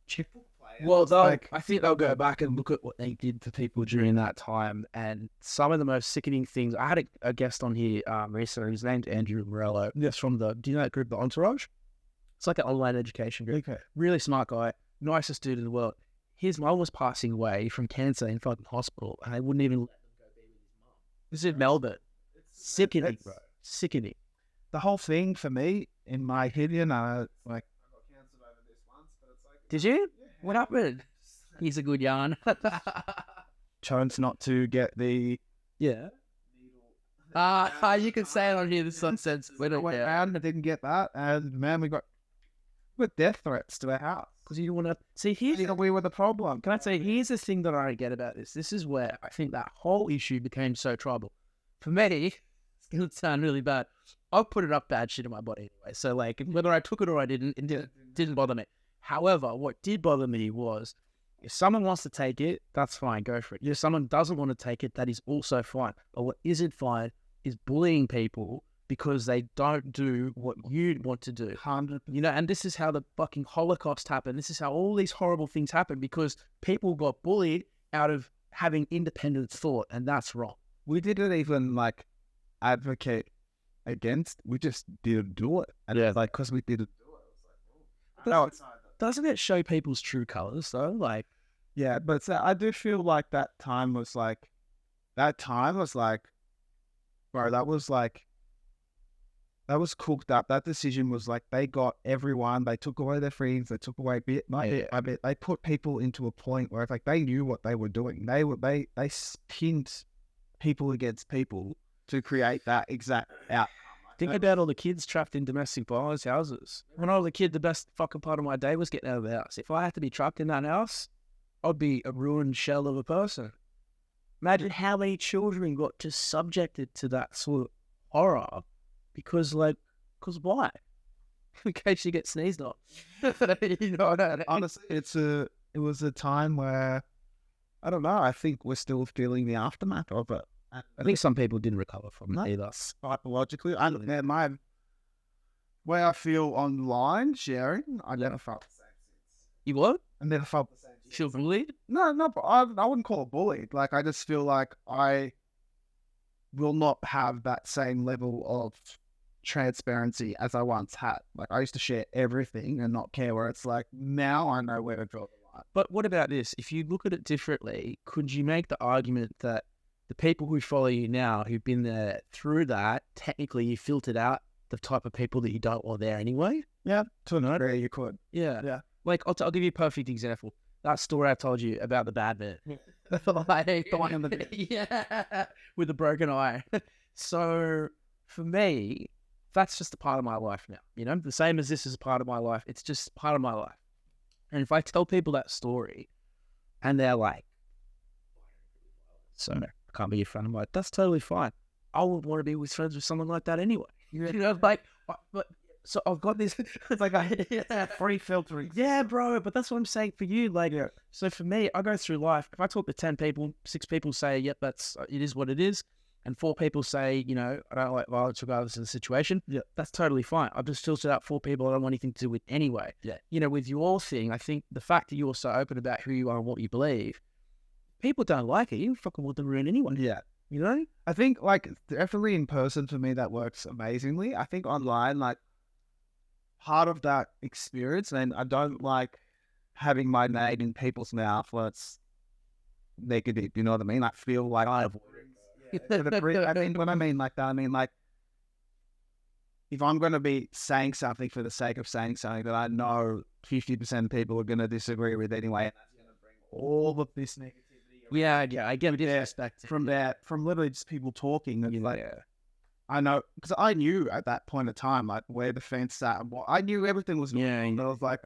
checkbook player. Well, I think they'll go back and look at what they did to people during that time, and some of the most sickening things. I had a guest on here recently. His name's Andrew Morello. Yes, from do you know that group, the Entourage? It's like an online education group. Okay. Really smart guy, nicest dude in the world. His mum was passing away from cancer in fucking hospital, and they wouldn't even let them go be with his mum. This is in Melbourne. Sickening, bro. Sickening. the whole thing for me, in my opinion, like I got cancelled over this once, but it's like, Did you? What happened? He's a good yarn. chose not to get the Yeah. You can say it on here. This nonsense. We don't went care. around and didn't get that, and man, we got with death threats to our house Because you want to see here. we were the problem. Can I say, here's the thing that I don't get about this. This is where I think that whole issue became so trouble. For me, it's going to sound really bad. I've put enough bad shit in my body anyway. So, like, whether I took it or I didn't, it didn't bother me. However, what did bother me was, if someone wants to take it, that's fine, go for it. If someone doesn't want to take it, that is also fine. But what isn't fine is bullying people because they don't do what you want to do. 100%. You know, and this is how the fucking Holocaust happened. This is how all these horrible things happen because people got bullied out of having independent thought, and that's wrong. We didn't even like advocate against. We just didn't do it. And Yeah. like because we didn't do it, it was like, No, doesn't it show people's true colors though? Like, yeah. But I do feel like that time was like, bro, that was cooked up. That decision was like they got everyone. They took away their friends. They took away bit by bit. They put people into a point where it's like they knew what they were doing. They pinned people against people to create that exact outcome. think about all the kids trapped in domestic violence houses. When I was a kid, the best fucking part of my day was getting out of the house. If I had to be trapped in that house, I'd be a ruined shell of a person. Imagine how many children got just subjected to that sort of horror because why? In case you get sneezed on. You know what I mean? Honestly, it was a time where I don't know. I think we're still feeling the aftermath of it. I think some people didn't recover from it either. Psychologically, my way I feel online sharing, I never felt the same since. You what? I never felt the same. You feel bullied? No, but I wouldn't call it bullied. Like I just feel like I will not have that same level of transparency as I once had. Like I used to share everything and not care, where it's like now I know where to draw the line. But what about this? If you look at it differently, could you make the argument that the people who follow you now, who've been there through that, technically you filtered out the type of people that you don't want there anyway? Yeah, to an degree you could. Yeah. Like, I'll give you a perfect example. That story I told you about the bad man. The one in the yeah, with the broken eye. So, for me, that's just a part of my life now. You know, the same as this is a part of my life. It's just part of my life. And if I tell people that story, and they're like, so I can't be your friend, I'm like, that's totally fine. I wouldn't want to be friends with someone like that anyway. You know, like, but so I've got this, it's like free filtering. Yeah, bro, but that's what I'm saying for you. Like, so for me, I go through life. If I talk to 10 people, 6 people say, yep, it is what it is. And 4 people say, you know, I don't like violence regardless of the situation. Yeah, that's totally fine. I've just filtered out 4 people I don't want anything to do with anyway. Yeah. You know, with your thing, I think the fact that you're so open about who you are and what you believe, people don't like it. You fucking want them to ruin anyone. Yeah. You know? I think, like, definitely in person for me, that works amazingly. I think online, like, part of that experience, and I don't like having my name in people's mouth when it's negative, you know what I mean? I feel like I mean, when I mean like that, I mean like if I'm going to be saying something for the sake of saying something that I know 50% of people are going to disagree with anyway, and that's going to bring all of this negativity. Yeah, I get disrespect from literally just people talking. And like, I know, because I knew at that point of time, like where the fence at, I knew everything was going on. I was like,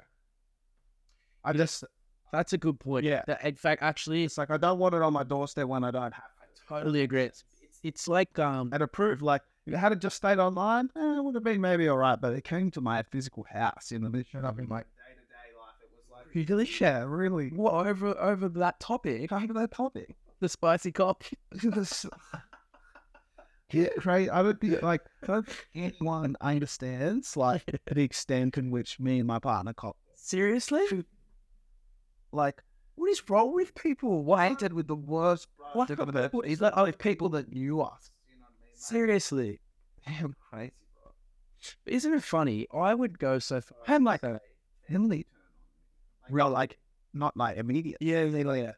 that's a good point. Yeah. In fact, actually, it's like, I don't want it on my doorstep when I don't have it. Totally agree. It's like, and to prove, like, if it had just stayed online, it would have been maybe all right, but it came to my physical house, you know, it showed up in my day-to-day life. It was like, really? What, over that topic? Over that topic? The spicy cock? Yeah, right. I would be like, don't anyone understands, like, the extent in which me and my partner cop. Seriously? Like, what is wrong with people? Why did with the worst? What is that? Only people that knew us. You know what I mean? Seriously, damn crazy, bro. Isn't it funny? I would go so far. I'm like a family, real, like, not like immediate. Yeah.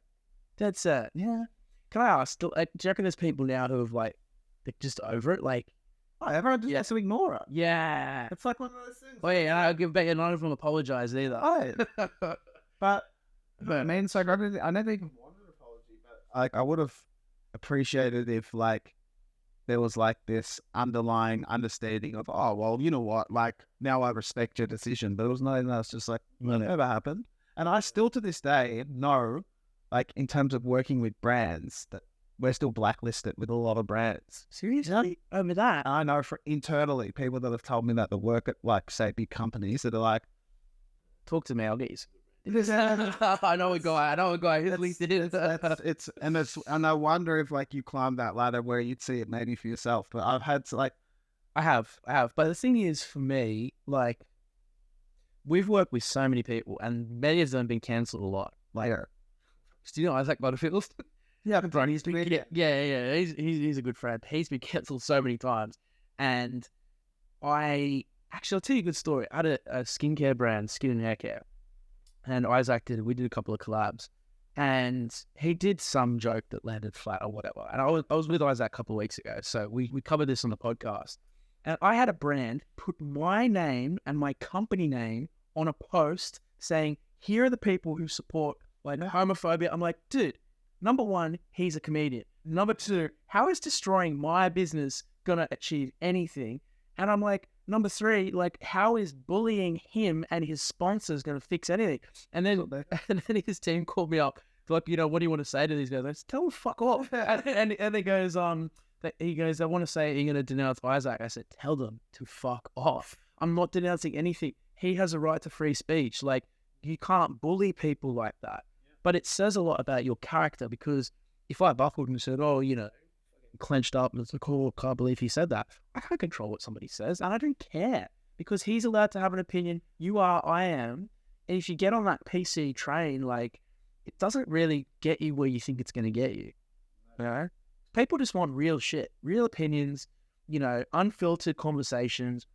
That's it. Yeah. Can I ask? Do you reckon there's people now who have like they're just over it? Like, everyone just has to ignore it. Yeah. It's like one of those things. Oh yeah, I'll give back. None of them apologize either. Right. But I mean, so I never even wanted an apology, but like I would have appreciated if like there was like this underlying understanding of, oh well, you know what, like now I respect your decision. But it was nothing that's just like never happened. And I still to this day know, like in terms of working with brands, that we're still blacklisted with a lot of brands. Seriously? Over that? I know for internally people that have told me that work at like say big companies that are like, talk to me, I'll get you some. I know a guy who at least did it. And I wonder if like you climb that ladder where you'd see it maybe for yourself. But I've had to like, I have. But the thing is, for me, like, we've worked with so many people, and many of them have been cancelled a lot. Like, do you know Isaac Butterfield? yeah, He's been, yeah. He's a good friend. He's been cancelled so many times, and I'll tell you a good story. I had a skincare brand, skin and hair care. And we did a couple of collabs, and he did some joke that landed flat or whatever. And I was with Isaac a couple of weeks ago, so we covered this on the podcast. And I had a brand put my name and my company name on a post saying, here are the people who support like homophobia. I'm like, dude, number one, he's a comedian. Number two, how is destroying my business going to achieve anything? And I'm like, number three, like, how is bullying him and his sponsors going to fix anything? And then his team called me up, like, what do you want to say to these guys? I said, tell them fuck off. and he goes, I want to say, you're going to denounce Isaac. I said, tell them to fuck off. I'm not denouncing anything. He has a right to free speech. Like, you can't bully people like that. Yeah. But it says a lot about your character, because if I buckled and said, clenched up and it's like, oh, I can't believe he said that, I can't control what somebody says, and I don't care, because he's allowed to have an opinion. You are, I am. And if you get on that PC train, like, it doesn't really get you where you think it's going to get you. You know? People just want real shit, real opinions, unfiltered conversations.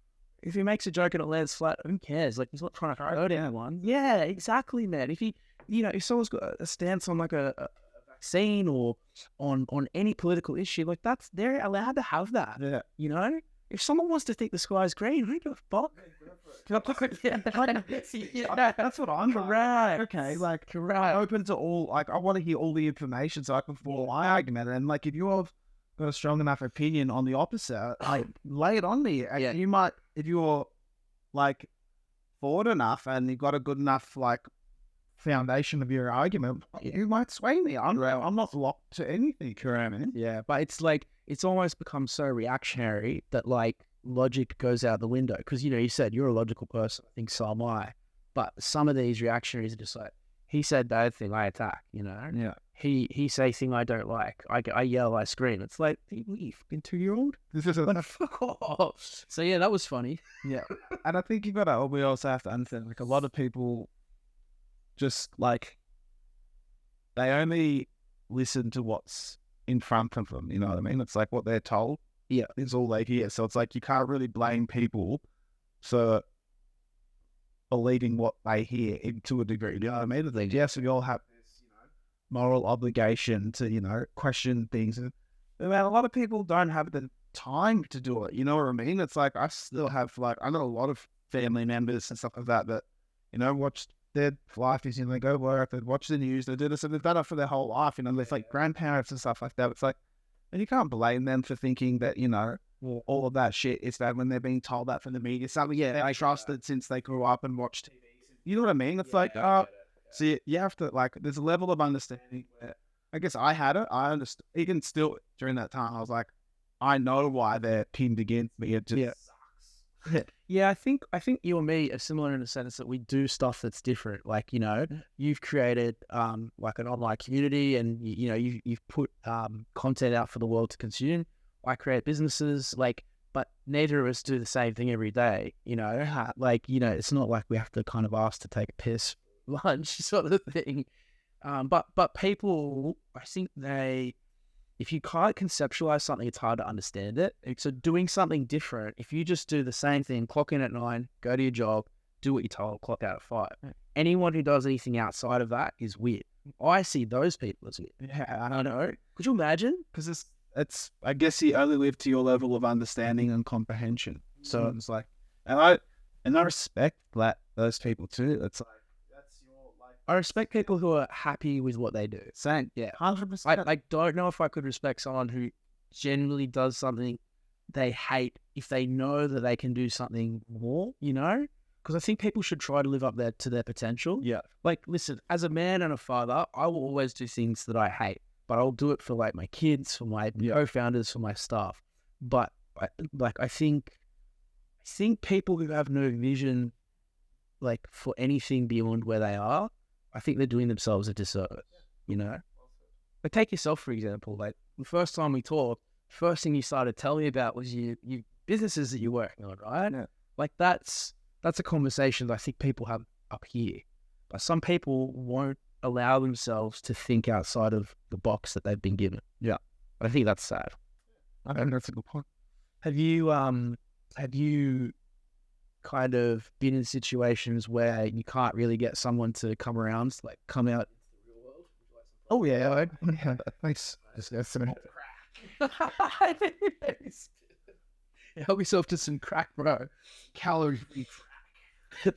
If he makes a joke and it lands flat, who cares? Like, he's not trying to hurt anyone. Yeah, exactly, man. If if someone's got a stance on like a vaccine or on any political issue, like, they're allowed to have that. Yeah. If someone wants to think the sky's green, who the fuck? That's what I'm correct. Okay, like, correct. Open to all. Like, I want to hear all the information so I can form my argument. And like, if you've got a strong enough opinion on the opposite, like, lay it on me. Yeah. You might, if you're like forward enough and you've got a good enough like foundation of your argument, you might sway me. I'm not locked to anything. Correct. Yeah, but it's like, it's almost become so reactionary that like logic goes out the window, because you said you're a logical person. I think so am I. But some of these reactionaries are just like, he said bad thing, I attack. Yeah. He say thing I don't like, I yell, I scream. It's like, you fucking 2-year-old. Like, fuck off. So yeah, that was funny. Yeah, and I think we also have to understand, like, a lot of people just like, they only listen to what's in front of them. You know what I mean? It's like what they're told. Yeah, is all they hear. So it's like, you can't really blame people for believing what they hear to a degree. You know what I mean? It's, yes, we all have this, moral obligation to, question things. And a lot of people don't have the time to do it. You know what I mean? It's like, I still have, like, I know a lot of family members and stuff like that, watch their life is, they go to work, they watch the news, they do this, and they've done it for their whole life. There's like grandparents and stuff like that. It's like, and you can't blame them for thinking that, all of that shit is that when they're being told that from the media, something they trusted since they grew up and watched TV. You know what I mean? It's so you have to, like, there's a level of understanding where, I guess I had it. I understood. Even still during that time, I was like, I know why they're pinned against me. It just sucks. Yeah, I think you and me are similar in the sense that we do stuff that's different. Like, you've created like an online community, and you've put content out for the world to consume. I create businesses, like, but neither of us do the same thing every day. It's not like we have to kind of ask to take a piss, lunch sort of thing. But people, I think if you can't conceptualize something, it's hard to understand it. So doing something different, if you just do the same thing, clock in at 9, go to your job, do what you're told, clock out at 5. Anyone who does anything outside of that is weird. I see those people as weird. Yeah, I don't know. Could you imagine? Because it's, I guess you only live to your level of understanding and comprehension. So it's like, and I respect that those people too. It's like, that's your, like, I respect people who are happy with what they do. same. Yeah. 100%. I don't know if I could respect someone who genuinely does something they hate if they know that they can do something more, you know? Because I think people should try to live up to their potential. Yeah. Like, listen, as a man and a father, I will always do things that I hate, but I'll do it for like my kids, for my co-founders, for my staff. But I think people who have no vision, like for anything beyond where they are, I think they're doing themselves a disservice, you know? But take yourself, for example, like the first time we talked, first thing you started telling me about was your businesses that you're working on, right? Yeah. Like that's a conversation that I think people have up here. But some people won't allow themselves to think outside of the box that they've been given. Yeah. I think that's sad. I think that's a good point. Have you kind of been in situations where you can't really get someone to come around, like come out into the real world? Oh yeah, thanks. Just Help yourself to some crack, bro. Calorie-free crack.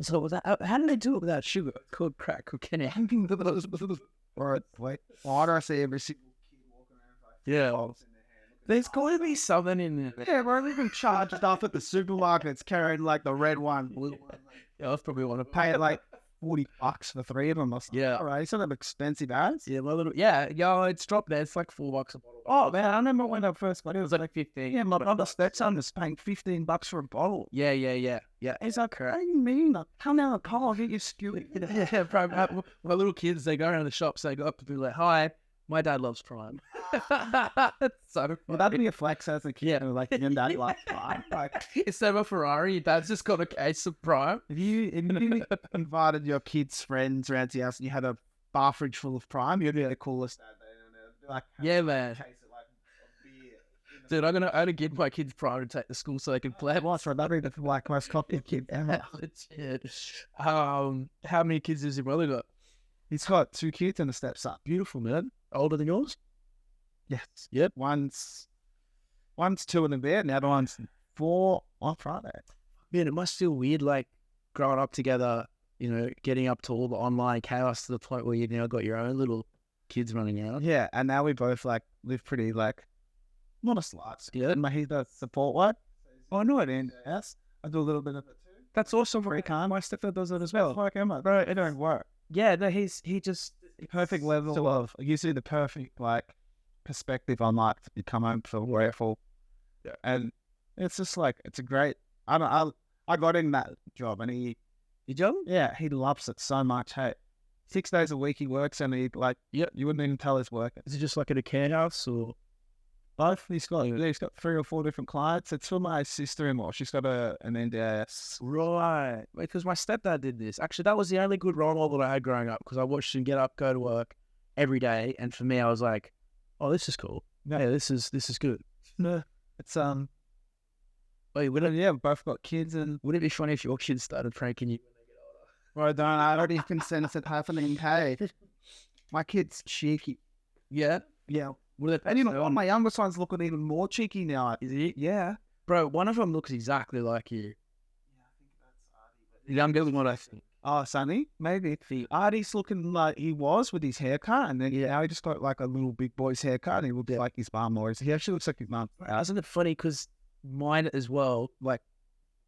So was that, how do they do it without sugar? It's called crack cocaine. Or wait, why do I see every single kid walking around like Yeah. balls in their hand? There's got to be something in there. Yeah, we're even charged up at the supermarkets carrying like the red one, blue one. Yeah, that's probably one to Pay it like $40 for 3 of them. Yeah. All right, it's not expensive ads. Yeah, it's dropped there. It's like $4 a bottle. Oh man, I remember when I first got it. It was like 15. Yeah, my brother stepson was paying $15 for a bottle. Yeah. He's like, what do you mean? Come down the car, I'll get you skewed. Yeah, bro. My little kids, they go around the shops, they go up to be like, hi, my dad loves Prime. It's so funny. Well, that'd be a flex as a kid. Yeah. Like, your dad like Prime. Like, Instead of a Ferrari, your dad's just got a case of Prime. if you invited your kids' friends around to your house and you had a bar fridge full of Prime, you'd be the coolest dad. They'd be like, Yeah, man. case of like a beer. Dude, I'm gonna give my kids Prime to take to school so they can play. What's for that'd be the like most copied kid ever. Legit. How many kids has your brother got? He's got 2 kids and a stepson. Beautiful, man. Older than yours? Yes. Yep. One's 2 and a bit, and the other one's 4 on Friday. Man, it must feel weird, like growing up together, you know, getting up to all the online chaos to the point where you've now got your own little kids running around. Yeah, and now we both like live pretty like not a slight. Yeah. He's the support one. Oh no, it in. Yes, I do a little bit of it too. That's awesome. Very calm. My stepdad does that as well. Like Emma, bro, it don't work. Yeah, no, he just Perfect level of you see the perfect like perspective on life. You come home feel grateful. Yeah, and it's just like it's a great. I got him that job, and he job? Yeah, he loves it so much. Hey, 6 days a week he works, and he like you wouldn't even tell he's working. Is it just like at a care house or both? He's got 3 or 4 different clients. It's for my sister-in-law. She's got an NDIS. right? Because my stepdad did this. Actually, that was the only good role model I had growing up because I watched him get up, go to work every day, and for me, I was like, "Oh, this is cool. Yeah, this is good." No, it's Wait, wouldn't we both got kids, and it be funny if your kids started pranking you when they get older? well, I already can sense it happening. Hey, my kid's cheeky. Yeah. Yeah. What are they And you know what? My youngest one's looking even more cheeky now. Is he? Yeah. Bro, one of them looks exactly like you. Yeah, I think that's Artie. The younger one, I think. Oh, Sonny? Maybe. Artie's looking like he was with his haircut, and then now he just got like a little big boy's haircut, and he looks like his mum, or he actually looks like his mum. Isn't it funny? Because mine as well, like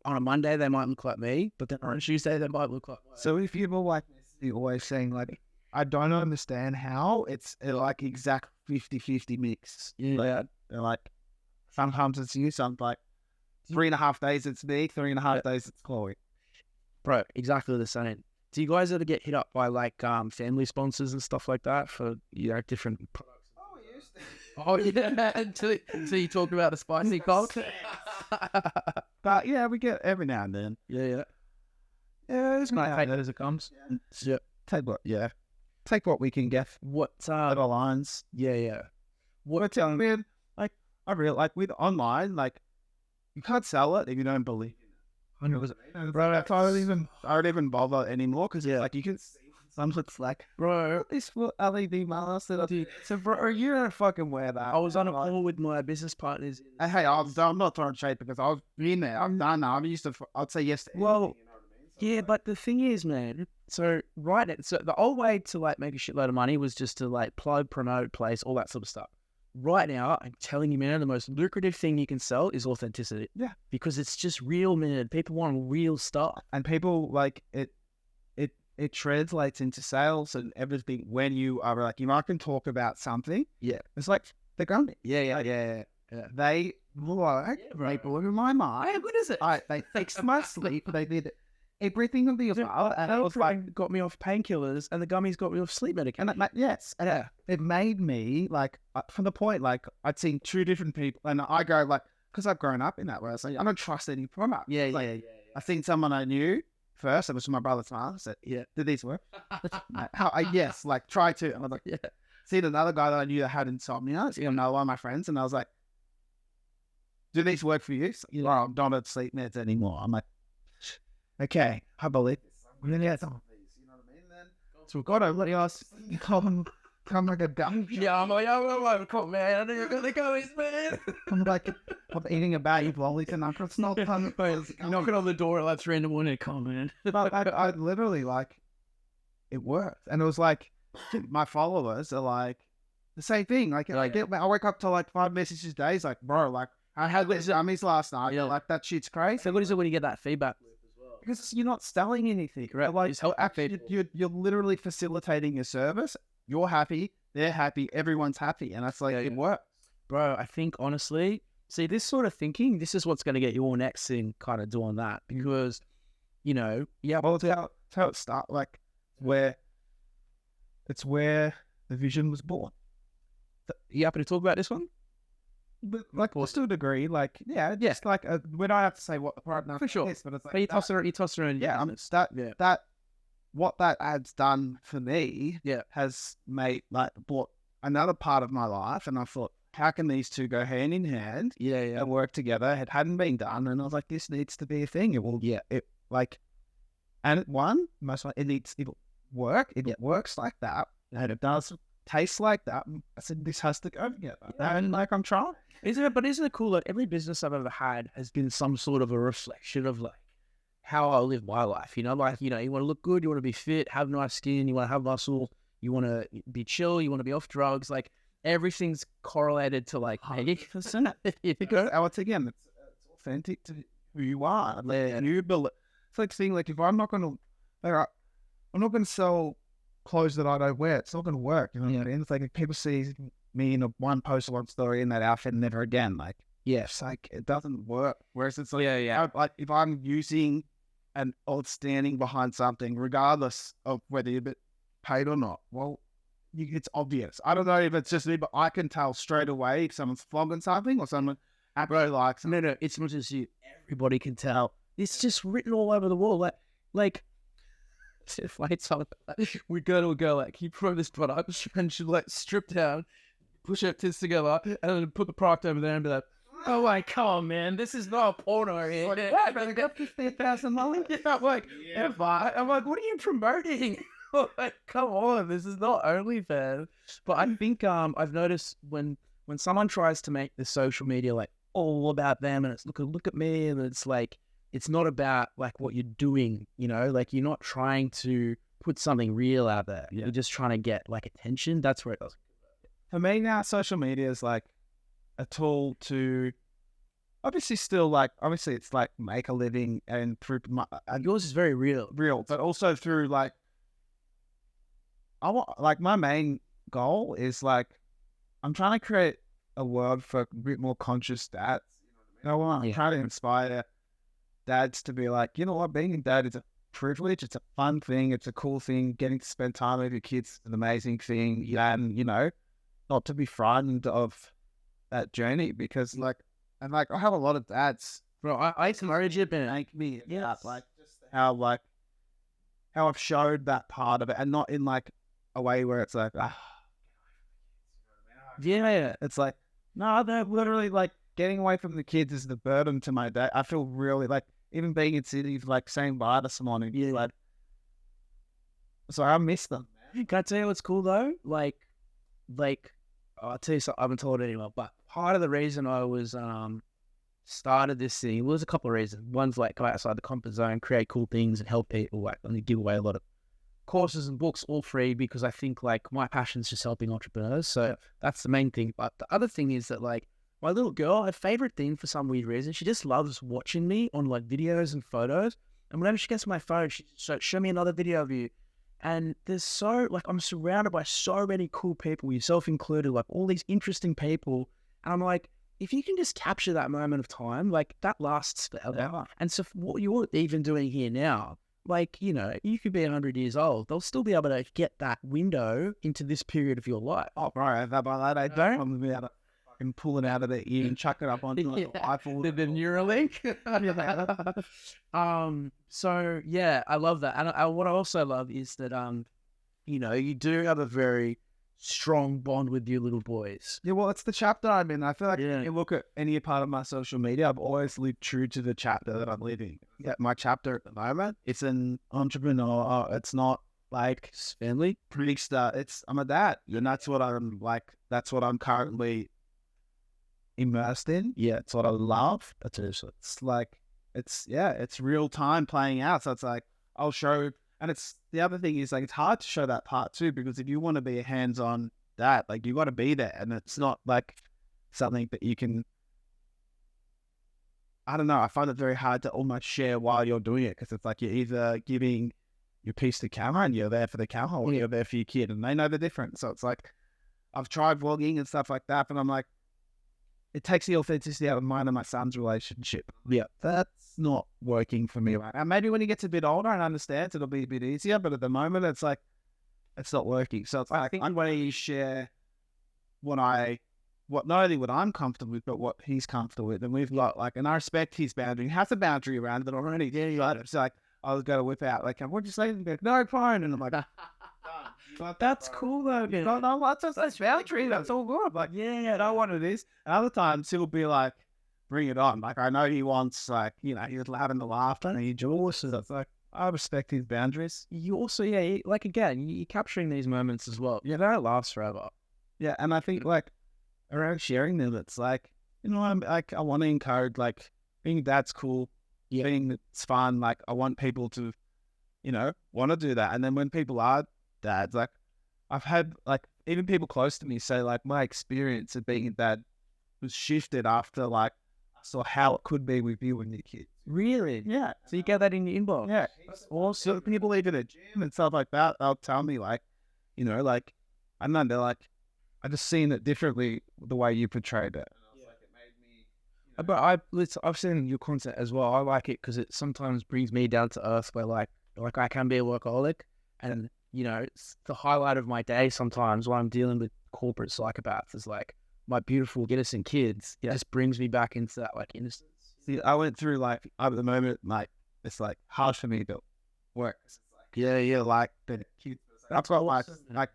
on a Monday, they might look like me, but then on a Tuesday, they might look like mine. So if you're like you're always saying, like, I don't understand how it's like exact 50-50 mix. Yeah. Like, sometimes it's you, some like 3.5 days it's me, 3.5 days it's Chloe. Bro, exactly the same. Do you guys ever get hit up by like family sponsors and stuff like that for, you know, different products? Oh, we used to. Oh, yeah. Until you talk about the spicy cold. But yeah, we get every now and then. Yeah. Yeah, it's Can not I take that as it comes? Yeah. Take what we can get. What Little lines. Yeah. What telling me, like, I really like with online, like, you can't sell it if you don't believe in it. 100%. Bro, I don't even bother anymore because like you can see when I'm just like, bro. this LED mask that I do. So, bro, you don't fucking wear that. I was on a call with my business partners. And hey, I'm not throwing shade because I've been there. I've done that. I'm used to. I'd say yes to anything, Well, you know what I mean? So yeah, like, but the thing is, man. So so the old way to like make a shitload of money was just to like plug, promote, place, all that sort of stuff. Right now, I'm telling you, man, the most lucrative thing you can sell is authenticity. Yeah. Because it's just real, man. People want real stuff. and people like it. It translates into sales and everything when you are like, you know, I can talk about something. Yeah. It's like they're going. Yeah. They work. They blew my mind. How good is it? They fixed my sleep. They did everything of the above, and it was like, got me off painkillers, and the gummies got me off sleep medication. and it made me like from the point like I'd seen two different people, and I go like, because I've grown up in that way, I was like, I don't trust any product. Like, I seen someone I knew first. It was my brother's mom. I said, Yeah. did these work? Yes, like try to. And I was like, Yeah. Seen another guy that I knew that had insomnia. So, another one of my friends, and I was like, do these work for you? So, you know, I'm not on sleep meds anymore. I'm like, okay, I believe this. I'm gonna get some of these. You know what I mean? Then so God, I let you ask, come like a dumb. Yeah, I'm like, come man, I know you're gonna go, man. I'm like, I'm eating a bag of lollies and it's not fun. Knocking on the door at like 3 a.m, come man. But I literally like, it worked, and it was like, my followers are like the same thing. Like, I wake up to like 5 messages a day. It's like, bro, like I had this dummies last night. Yeah. Like that shit's crazy. So what is it when you get that feedback loop as well? Because you're not selling anything, right? Like, Just help actually, you're literally facilitating your service. You're happy, they're happy, everyone's happy, and that's like, it works. Bro, I think honestly, see, this sort of thinking, this is what's going to get you all next in kind of doing that, because, you know, Well, it's how it starts. Like, it's where the vision was born. You happy to talk about this one? But like, to a degree, like, just like we don't have to say what the product For sure. is, but it's like But you toss it around. yeah, that what that ad's done for me, has made like brought another part of my life, and I thought, how can these two go hand in hand? And work together. It hadn't been done, and I was like, this needs to be a thing. It will, and it needs it work. It works like that, and it does taste like that. I said, this has to go together, and like I'm trying. Isn't it cool? Like every business I've ever had has been some sort of a reflection of like how I live my life. You know, like, you know, you want to look good, you want to be fit, have nice skin, you want to have muscle, you want to be chill, you want to be off drugs. Like everything's correlated to like 80%. It's again, it's authentic to who you are. And you build it. It's like saying, like, if I'm not going to sell clothes that I don't wear, it's not going to work. You know what I mean? It's like if people see me in one post or one story in that outfit and never again, like, it's like, it doesn't work. Whereas it's like, like if I'm using or standing behind something, regardless of whether you're paid or not, well, it's obvious. I don't know if it's just me, but I can tell straight away if someone's flogging something or someone actually likes it. No, it's not just you. Everybody can tell. It's just written all over the wall. Like if I tell we go to a girl, like, you promote this product, and she'll like strip down, push her tits together, and then put the product over there and be like, oh, like, come on, man, this is not a porno here. I got $15,000. I'm like, what are you promoting? Like, come on, this is not OnlyFans. But I think I've noticed when someone tries to make the social media like all about them, and it's look at me, and it's like, it's not about like what you're doing, you know, like you're not trying to put something real out there. You're just trying to get like attention. That's where it does. For me now, social media is like a tool to obviously it's like make a living, and through yours is very real, but also through like, I want, like, my main goal is like, I'm trying to create a world for a bit more conscious dads. You know what I mean? I'm trying to inspire dads to be like, you know what, being a dad is a privilege. It's a fun thing. It's a cool thing. Getting to spend time with your kids is an amazing thing. And, you know, not to be frightened of that journey, because like I have a lot of dads. Bro, I encourage it, man. Make me like just how I've showed that part of it, and not in like a way where it's like, it's like, no, they're literally like, getting away from the kids is the burden to my day. I feel really like, even being in cities, like saying bye to someone, and like, So I miss them. Can I tell you what's cool though? Like I'll tell you something. I haven't told anyone, but part of the reason I was started this thing was a couple of reasons. One's like go outside the comfort zone, create cool things, and help people. Like and give away a lot of courses and books all free because I think like my passion is just helping entrepreneurs. So that's the main thing. But the other thing is that like my little girl, her favorite thing for some weird reason, she just loves watching me on like videos and photos. And whenever she gets my phone, she's like, show me another video of you. And there's so like I'm surrounded by so many cool people, yourself included, like all these interesting people. And I'm like, if you can just capture that moment of time, like that lasts forever. Yeah. And so what you're even doing here now, like, you know, you could be 100 years old. They'll still be able to get that window into this period of your life. Oh, bro, by that I don't. I'm be able to fucking pull it out of the ear and chuck it up onto the iPhone. The Neuralink. So yeah, I love that. And what I also love is that you know, you do have a very strong bond with your little boys. Yeah, well, it's the chapter I'm in. I feel like if you look at any part of my social media, I've always lived true to the chapter that I'm living. Yeah, my chapter at the moment, it's an entrepreneur. It's not like Family. I'm a dad, and that's what I'm like. That's what I'm currently immersed in. Yeah, it's what I love. It's like it's real time playing out. So it's like I'll show. And it's the other thing is like it's hard to show that part too because if you want to be a hands-on dad, like you got to be there, and it's not like something that you can. I don't know. I find it very hard to almost share while you're doing it because it's like you're either giving your piece to camera and you're there for the camera, or you're there for your kid, and they know the difference. So it's like I've tried vlogging and stuff like that, and I'm like, it takes the authenticity out of mine and my son's relationship. Yeah, that's not working for me right now. Maybe when he gets a bit older and understands, it'll be a bit easier. But at the moment, it's like, it's not working. So it's like, I'm going to share what not only what I'm comfortable with, but what he's comfortable with. And we've got like, and I respect his boundary. He has a boundary around it already. Yeah, it's like, I was going to whip out, like, what'd you say? Like, no, fine. And I'm like, but that's cool though. No, that's a boundary. That's all good. Like, yeah, I know what it is. And other times he'll be like, bring it on. Like, I know he wants, like, you know, he's having the laughter and he enjoys it. It's like, I respect his boundaries. You also, like again, you're capturing these moments as well. You don't last forever. Yeah, and I think like around sharing them, it's like, you know, I'm like, I want to encourage like being dad's cool, being it's fun. Like, I want people to, you know, want to do that. And then when people are dads, like I've had like even people close to me say like my experience of being a dad was shifted after like I saw how it could be with you and your kids. Really? Yeah. So you get that in your inbox? Yeah. Also, people even at gym and stuff like that, they'll tell me like, you know, like I don't know, they're like, I just seen it differently the way you portrayed it. But I've seen your content as well. I like it because it sometimes brings me down to earth where like I can be a workaholic and you know, it's the highlight of my day sometimes when I'm dealing with corporate psychopaths is like my beautiful innocent kids. It just brings me back into that like innocence. See, I went through like at the moment, like it's like hard for me to work. Like the kids. That's what like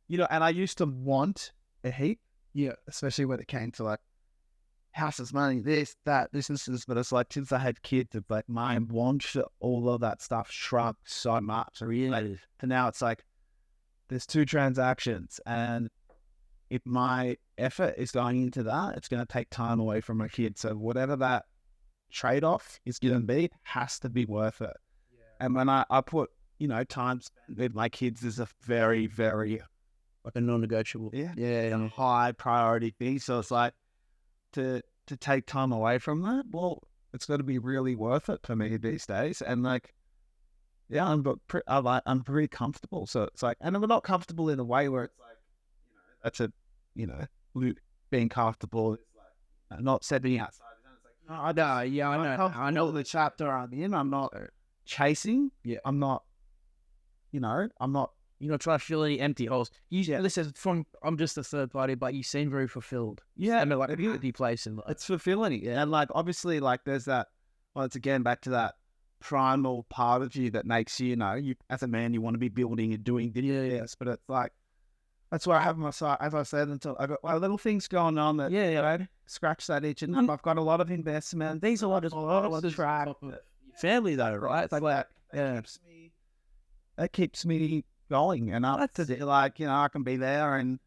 you know, and I used to want a heap. Yeah, especially when it came to like houses, money, this, that, businesses. But it's like since I had kids, it's like my want for all of that stuff shrunk so much. Really, and now it's like there's 2 transactions, and if my effort is going into that, it's going to take time away from my kids. So whatever that trade-off is going to be, has to be worth it. Yeah. And when I put, you know, time spent with my kids is a very, very like a non-negotiable. Yeah, high priority thing. So it's like to take time away from that, well, it's got to be really worth it for me these days. And like, yeah, I'm pretty comfortable. So it's like, and I'm not comfortable in a way where it's like, you know, that's a, you know, being comfortable is like not stepping outside. It's like, no, I know the chapter I'm in. I'm not chasing. Yeah, I'm not. You know, I'm not. You're not trying to fill any empty holes. Listen, I'm just a third party, but you seem very fulfilled. Yeah, and like a beauty place in life. It's fulfilling, and like obviously, like there's that. Well, it's again back to that primal part of you that makes you, you know, you as a man, you want to be building and doing videos, but it's like that's why I have my side. As I said, until I've got little things going on that you know, scratch that itch, and I've got a lot of investment. These are a lot of track. Family though, right? It's like yeah. that keeps me going. And I like, I can be there, and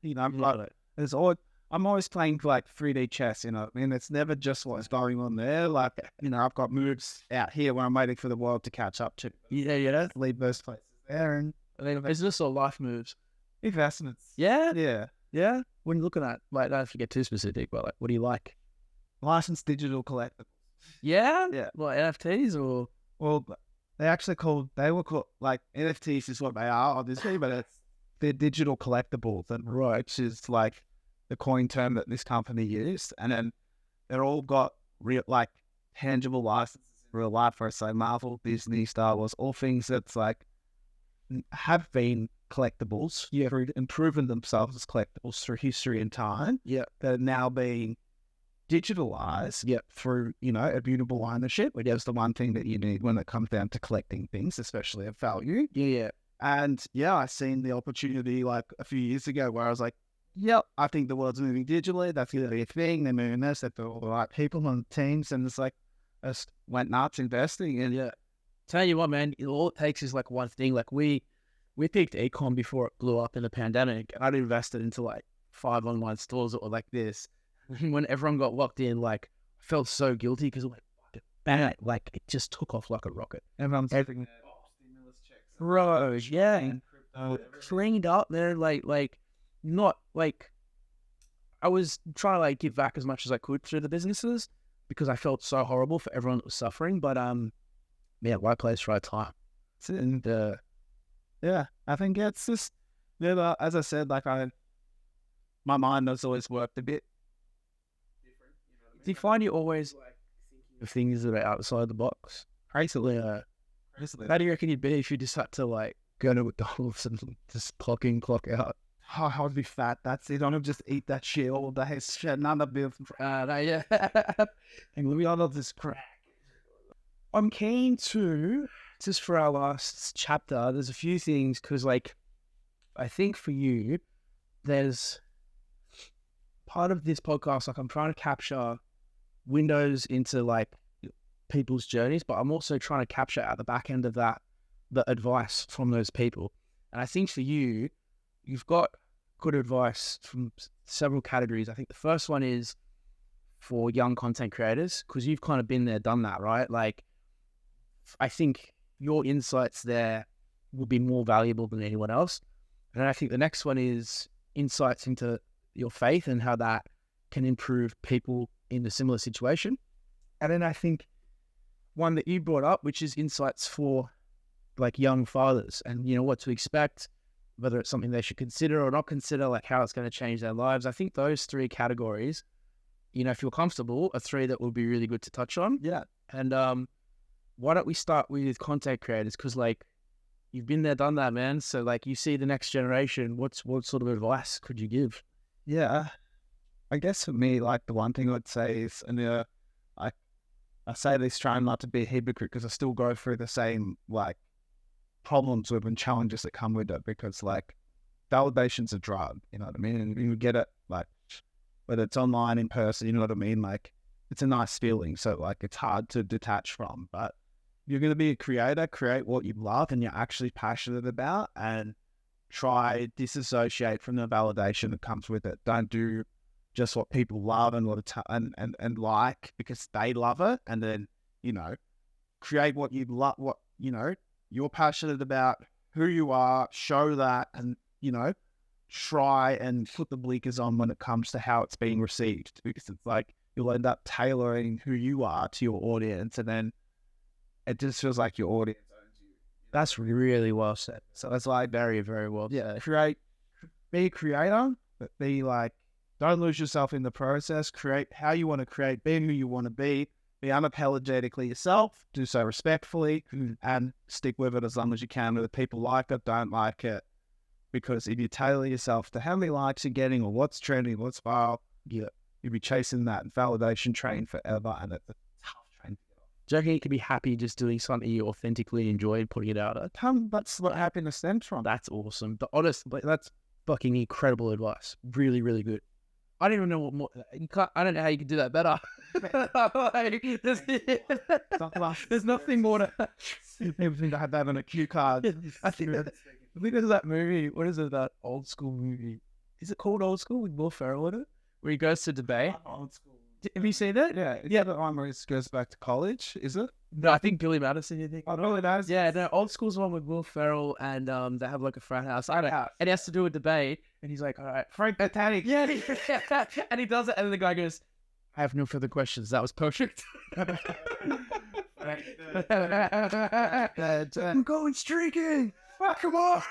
I'm always playing like 3D chess, I mean, it's never just what's going on there. Like, I've got moves out here where I'm waiting for the world to catch up to. Yeah. Leave those places there, and Business or life moves? investments. Yeah. Yeah. What are you looking at? Like, don't have to get too specific, but like, what do you like? Licensed digital collectibles. Yeah? Yeah. Like NFTs or? Well, they were called, like, NFTs is what they are, obviously, but they're digital collectibles, and which is like the coin term that this company used. And then they're all got real, like, tangible licenses in real life, for, say, Marvel, Disney, Star Wars, all things that's like have been collectibles, and proven themselves as collectibles through history and time. Yeah. That are now being digitalized through, immutable ownership, which is the one thing that you need when it comes down to collecting things, especially of value. Yeah. And I seen the opportunity like a few years ago where I was like, I think the world's moving digitally. That's going to be a thing. They're moving this. They've got all the right people on teams. And it's like, I just went nuts investing. And tell you what, man, all it takes is like one thing. Like we picked ecom before it blew up in the pandemic, and I'd invested into like 5 online stores that were like this. When everyone got locked in, like, I felt so guilty because bang, like it just took off like a rocket. everyone's having stimulus checks. Bro, yeah. Cleaned up, man. Like, not like I was trying to like give back as much as I could through the businesses because I felt so horrible for everyone that was suffering. But right place, right time. And I think it's just as I said, like my mind has always worked a bit different. Do you find you always like thinking of things that are outside the box? Basically, how do you reckon you'd be if you just had to like go to McDonald's and just clock in, clock out? Oh, I would be fat. That's it. I don't just eat that shit all day. Shit, none of it. And let me on this crack. I'm keen to, just for our last chapter, there's a few things because, like, I think for you, there's part of this podcast, like, I'm trying to capture windows into, like, people's journeys, but I'm also trying to capture at the back end of that the advice from those people. And I think for you, you've got good advice from several categories. I think the first one is for young content creators, because you've kind of been there, done that, right? Like, I think your insights there will be more valuable than anyone else. And I think the next one is insights into your faith and how that can improve people in a similar situation. And then I think one that you brought up, which is insights for like young fathers and, you know, what to expect, whether it's something they should consider or not consider, like how it's going to change their lives. I think those 3 categories, you know, if you're comfortable, are 3 that would be really good to touch on. Yeah. And why don't we start with content creators? Because, like, you've been there, done that, man. So, like, you see the next generation. What sort of advice could you give? Yeah. I guess for me, like, the one thing I'd say is, and I say this trying not to be a hypocrite because I still go through the same, like, problems with and challenges that come with it, because, like, validation's a drug, you know what I mean? And you get it, like, whether it's online, in person, you know what I mean? Like, it's a nice feeling. So, like, it's hard to detach from. But you're going to be a creator, create what you love and you're actually passionate about, and try disassociate from the validation that comes with it. Don't do just what people love and and like because they love it, and then, you know, create what you love, what, you know, you're passionate about, who you are, show that, and, you know, try and put the blinkers on when it comes to how it's being received, because it's like you'll end up tailoring who you are to your audience, and then it just feels like your audience owns you. That's really well said. So that's like Very, very well said. Be a creator, but be like, don't lose yourself in the process. Create how you want to create, be who you want to be unapologetically yourself, do so respectfully, and stick with it as long as you can. Whether people like it, don't like it, because if you tailor yourself to how many likes you're getting or what's trending, what's viral, you'll be chasing that validation train forever, and it's a tough train to get off. Do you reckon you could be happy just doing something you authentically enjoy and putting it out? That's what happiness stems from. That's awesome. But honest, that's fucking incredible advice. Really, really good. I don't even know what more you can't. I don't know how you can do that better. Like, there's nothing more to. Everything to have that on a cue card. I think there's that movie. What is it? That old school movie. Is it called Old School with Will Ferrell in it? Where he goes to debate. Old school. Have you seen that? Yeah. The one where he goes back to college, is it? No, I think Billy Madison. You think? Oh, no, it is. Yeah, no. Old School's the one with Will Ferrell, and they have like a frat house. I don't know. And he has to do a debate, and he's like, "All right, Frank Titanic. yeah," and he does it, and then the guy goes, "I have no further questions. That was perfect." I'm going streaking. Come on.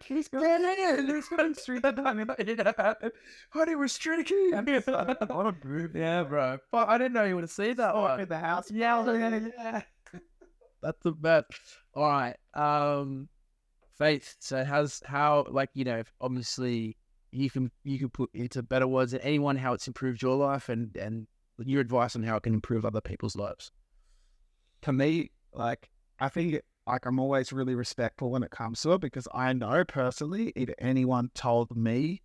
He's going in. He's going streaking. Honey, we're streaking. What a move. Yeah, bro. But I didn't know you would have seen that one. In the house. Yeah. That's the best. All right. Faith. So how like, you know, obviously you can put into better words than anyone how it's improved your life and your advice on how it can improve other people's lives. To me, like, I think I'm always really respectful when it comes to it, because I know personally, if anyone told me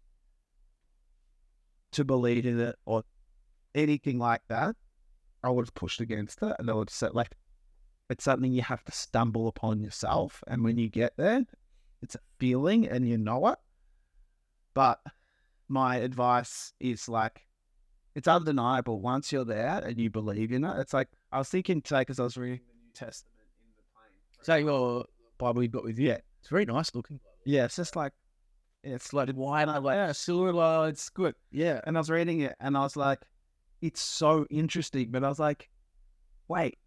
to believe in it or anything like that, I would have pushed against it, and I would say, like, it's something you have to stumble upon yourself, and when you get there, it's a feeling and you know it. But my advice is, like, it's undeniable once you're there and you believe in it. It's like, I was thinking today, because I was reading the New Testament in the plane. So your Bible you've got with you. Yeah. It's very nice looking. Yeah, it's just like, it's like Why not like silver, it's good. yeah. And I was reading it and I was like, it's so interesting. But I was like, wait,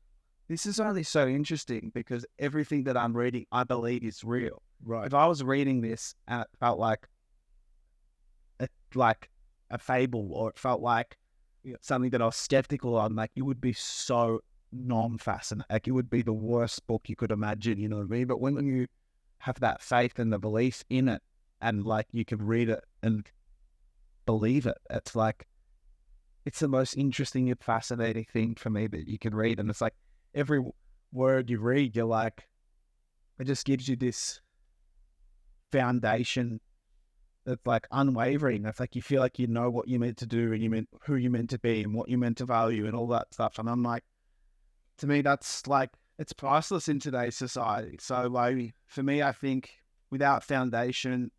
this is only so interesting because everything that I'm reading, I believe is real. Right. If I was reading this and it felt like a fable, or it felt like something that I was skeptical on, like, it would be so non-fascinating. Like, it would be the worst book you could imagine, you know what I mean? But when you have that faith and the belief in it, and like you can read it and believe it, it's like, it's the most interesting and fascinating thing for me that you can read. And it's like, every word you read, you're like, it just gives you this foundation that's like unwavering. It's like you feel like you know what you're meant to do, and who you're meant to be, and what you're meant to value, and all that stuff. And I'm like, to me, that's like, it's priceless in today's society. So like, for me, I think without foundation,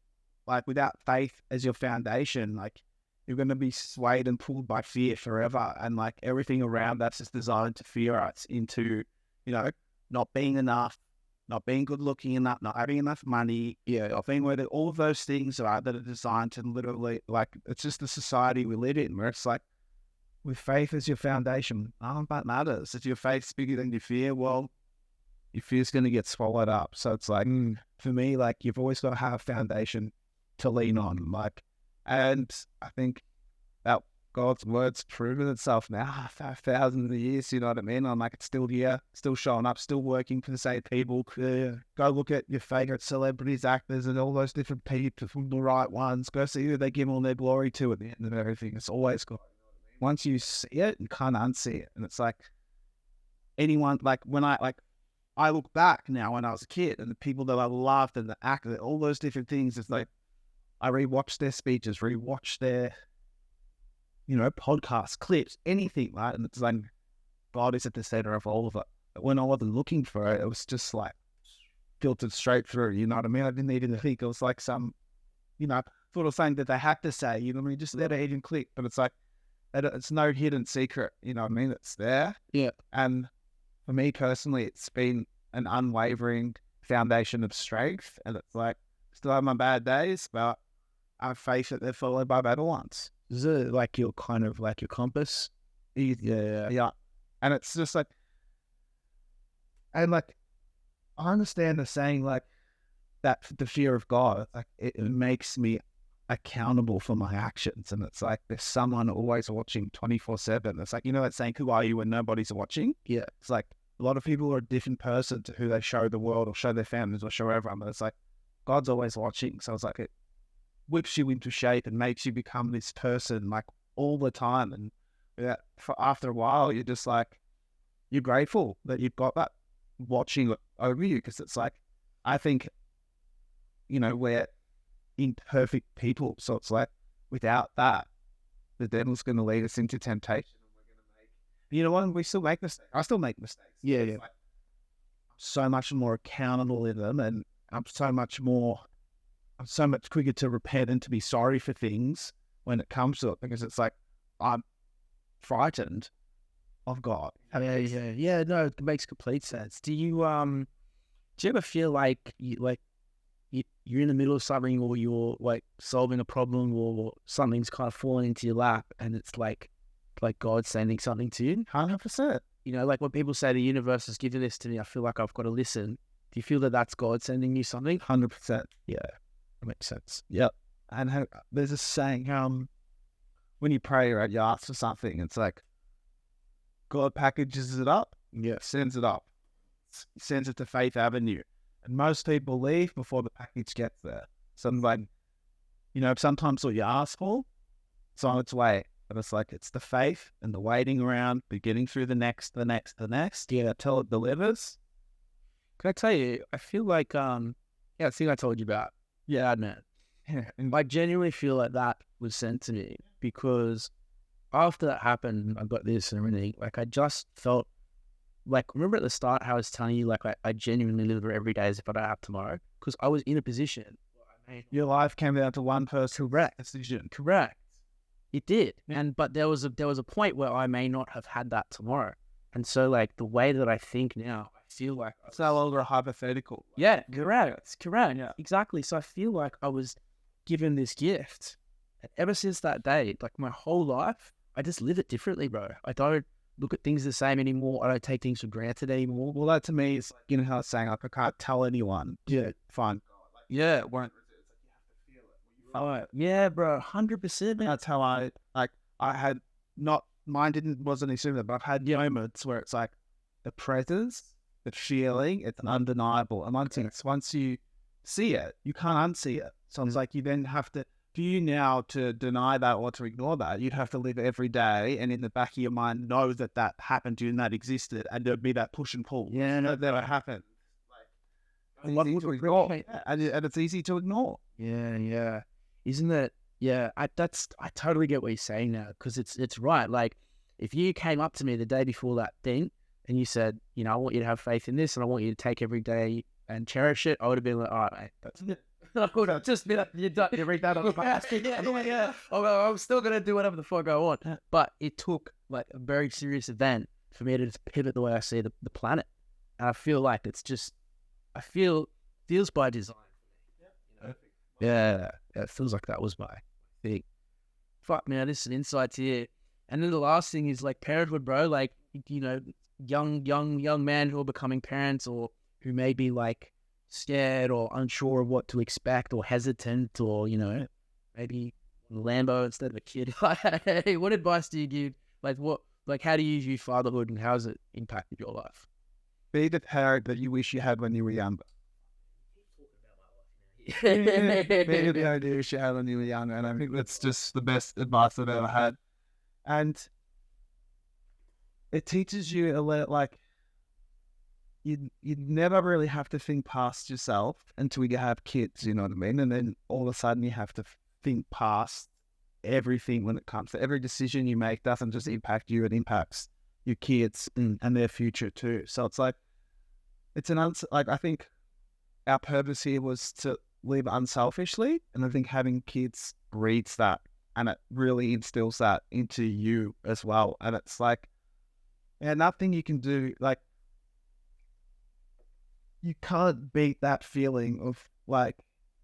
like without faith as your foundation, like, you're going to be swayed and pulled by fear forever. And like, everything around that's just designed to fear us into, you know, not being enough, not being good looking enough, not having enough money, not being worth it. All of those things that are designed to literally, like, it's just the society we live in, where it's like, with faith as your foundation, none of that matters. If your faith's bigger than your fear, well, your fear's going to get swallowed up. So it's like, for me, like, you've always got to have a foundation to lean on. Like, and I think that God's word's proven itself now for thousands of years, you know what I mean? I'm like, it's still here, still showing up, still working for the same people. Go look at your favourite celebrities, actors, and all those different people, the right ones. Go see who they give all their glory to at the end of everything. It's always God. Once you see it, you can't unsee it. And it's like, anyone, like, when I look back now when I was a kid, and the people that I loved and the actors, all those different things, it's like, I rewatch their speeches, rewatch their, you know, podcasts, clips, anything, right? And it's like, God is at the center of all of it. But when I wasn't looking for it, it was just like filtered straight through, you know what I mean? I didn't even think it was like some, you know, sort of thing that they had to say, you know what I mean? Just let it even click. But it's like, it's no hidden secret, you know what I mean? It's there. Yeah. And for me personally, it's been an unwavering foundation of strength. And it's like, still have my bad days, but I have faith that they're followed by better ones. Is it like your kind of like your compass? Yeah. And it's just like, and like, I understand the saying, like, that the fear of God, like, it makes me accountable for my actions. And it's like, there's someone always watching 24/7. It's like, you know that saying, who are you when nobody's watching? Yeah. It's like, a lot of people are a different person to who they show the world or show their families or show everyone. But it's like, God's always watching. So it's like, it whips you into shape and makes you become this person, like, all the time. And after a while, you're just like, you're grateful that you've got that watching over you. Because it's like, I think, you know, we're imperfect people. So it's like, without that, the devil's going to lead us into temptation. And we're going to make, you know what? We still make mistakes. I still make mistakes. Yeah, It's yeah. like, I'm so much more accountable in them, and I'm so much quicker to repent and to be sorry for things when it comes to it, because it's like, I'm frightened of God. Yeah. No, it makes complete sense. Do you ever feel like you're in the middle of something, or you're like solving a problem, or something's kind of falling into your lap, and it's like God sending something to you? 100%. You know, like when people say the universe is giving this to me, I feel like I've got to listen. Do you feel that that's God sending you something? 100%. Yeah, that makes sense. Yep. And there's a saying, when you pray, right, you ask for something, it's like God packages it up, sends it up, sends it to Faith Avenue. And most people leave before the package gets there. So it's like, you know, sometimes what you ask for, it's on its way. But it's like, it's the faith and the waiting around, the getting through the next, till it delivers. Can I tell you, I feel like, the thing I told you about. Yeah, man. Yeah. I genuinely feel like that was sent to me, because after that happened, I got this and everything. Like, I just felt like, remember at the start how I was telling you, like, I genuinely live every day as if I don't have tomorrow, because I was in a position. Your life came down to one person. Correct. Decision. Correct. It did. But there was a point where I may not have had that tomorrow. And so, like, the way that I think now, I feel like It's no longer a hypothetical. yeah, correct. Yeah. Exactly. So I feel like I was given this gift. And ever since that day, like my whole life, I just live it differently, bro. I don't look at things the same anymore. I don't take things for granted anymore. Well, that to me is like, you know how it's saying, like, I can't tell anyone. Yeah. Fine. Yeah, it won't. Oh, yeah, bro, 100%. That's how I had wasn't assuming that, but I've had moments where it's like the presence, the feeling, it's undeniable. And once you see it, you can't unsee it. So it's like, you then have to, for you now to deny that or to ignore that, you'd have to live every day and in the back of your mind know that that happened to you and that existed, and there'd be that push and pull. Yeah, no, that it happened. what would we ignore? And it's easy to ignore. Yeah. Isn't it? Yeah, I totally get what you're saying now, because it's right. Like, if you came up to me the day before that thing and you said, you know, I want you to have faith in this and I want you to take every day and cherish it, I would have been like, all right, mate, that's it. I would have just been like, you read that on the past. Yeah. I'm still going to do whatever the fuck I want. But it took like a very serious event for me to just pivot the way I see the planet. And I feel like it's just, feels by design. Yeah, it feels like that was my thing. Fuck, man, this is an insight here. And then the last thing is like parenthood, bro. Like, you know, young men who are becoming parents, or who may be like scared or unsure of what to expect, or hesitant, or, you know, maybe Lambo instead of a kid. Hey, what advice do you give? Like how do you view fatherhood, and how has it impacted your life? Be the parent that you wish you had when you were younger. Be the idea you should have when you were younger, and I think that's just the best advice I've ever had. And it teaches you like you never really have to think past yourself until you have kids, you know what I mean? And then all of a sudden you have to think past everything when it comes to every decision you make. Doesn't just impact you, it impacts your kids and their future too. So it's like, it's I think our purpose here was to live unselfishly, and I think having kids breeds that, and it really instills that into you as well. And it's like, nothing you can do, like, you can't beat that feeling of like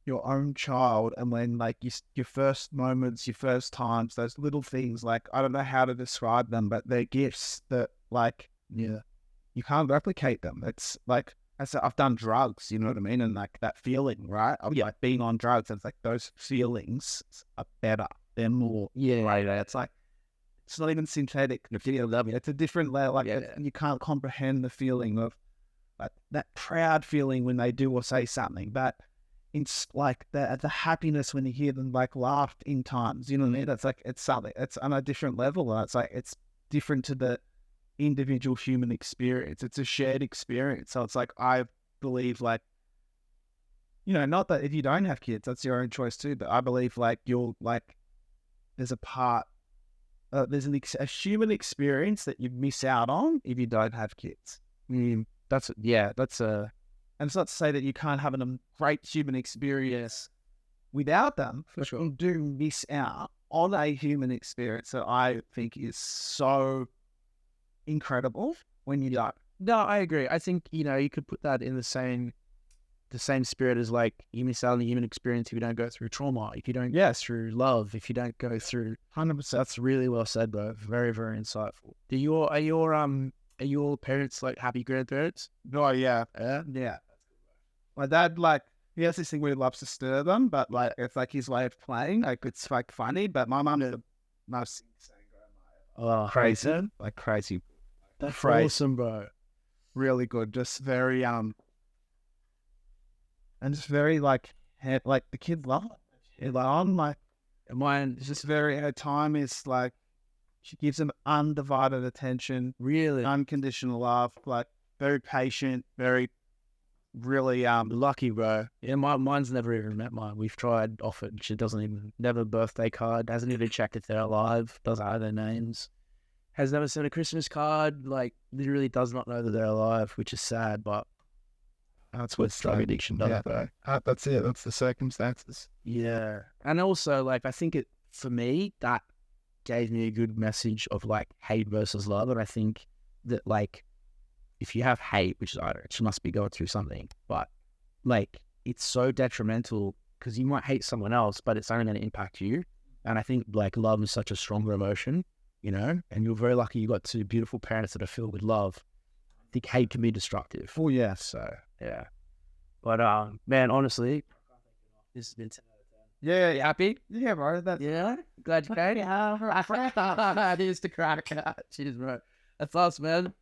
your own child, and when like your first moments, your first times, those little things, like, I don't know how to describe them, but they're gifts that, like, you can't replicate them. It's like, I've done drugs, you know what I mean? And like that feeling, right? Of like being on drugs, it's like those feelings are better. They're more greater. It's like, it's not even synthetic. It's a different level. Like, you can't comprehend the feeling of like that proud feeling when they do or say something. But it's like the happiness when you hear them like laugh in times, you know what I mean? That's like, it's something, it's on a different level. And it's like, it's different to the individual human experience. It's a shared experience. So it's like, I believe, like, you know, not that if you don't have kids, that's your own choice too, but I believe like you'll like there's a part, there's a human experience that you miss out on if you don't have kids. And it's not to say that you can't have a great human experience without them, For but sure. you do miss out on a human experience that I think is so incredible when you don't. No, I agree. I think, you could put that in the same spirit as like you miss out on the human experience if you don't go through trauma, if you don't go through love, if you don't go through 100%. That's really well said, bro. Very, very insightful. Are your parents like happy grandparents? Oh, yeah. Yeah. Yeah. My dad, like, he has this thing where he loves to stir them, but like, it's like his way of playing. Like, it's like funny, but my mum is the most insane grandma. Oh, Crazy. Like, crazy. That's Crazy. awesome, bro. Really good. Just very, and just very, like the kids love it. Like, I'm like, Mine it's just very, her time is like, she gives them undivided attention, really unconditional love, like, very patient, very, really, lucky, bro. Yeah, mine's never even met mine. We've tried often. She doesn't even never birthday card. Hasn't even checked if they're alive. Doesn't know their names. Has never sent a Christmas card. Like literally does not know that they're alive, which is sad. But that's what drug addiction does, bro. That's it. That's the circumstances. Yeah, and also like I think for me that gave me a good message of like hate versus love, and I think that like if you have hate, which is I don't know, she must be going through something, but like it's so detrimental because you might hate someone else, but it's only going to impact you. And I think like love is such a stronger emotion, and you're very lucky you got two beautiful parents that are filled with love. I think hate can be destructive. Oh yeah. So yeah, but man, honestly, this has been 10 out of 10. Yeah. You happy? Yeah, bro. That's Yeah, glad you came. Here's the crack. Cheers, bro. That's us, man.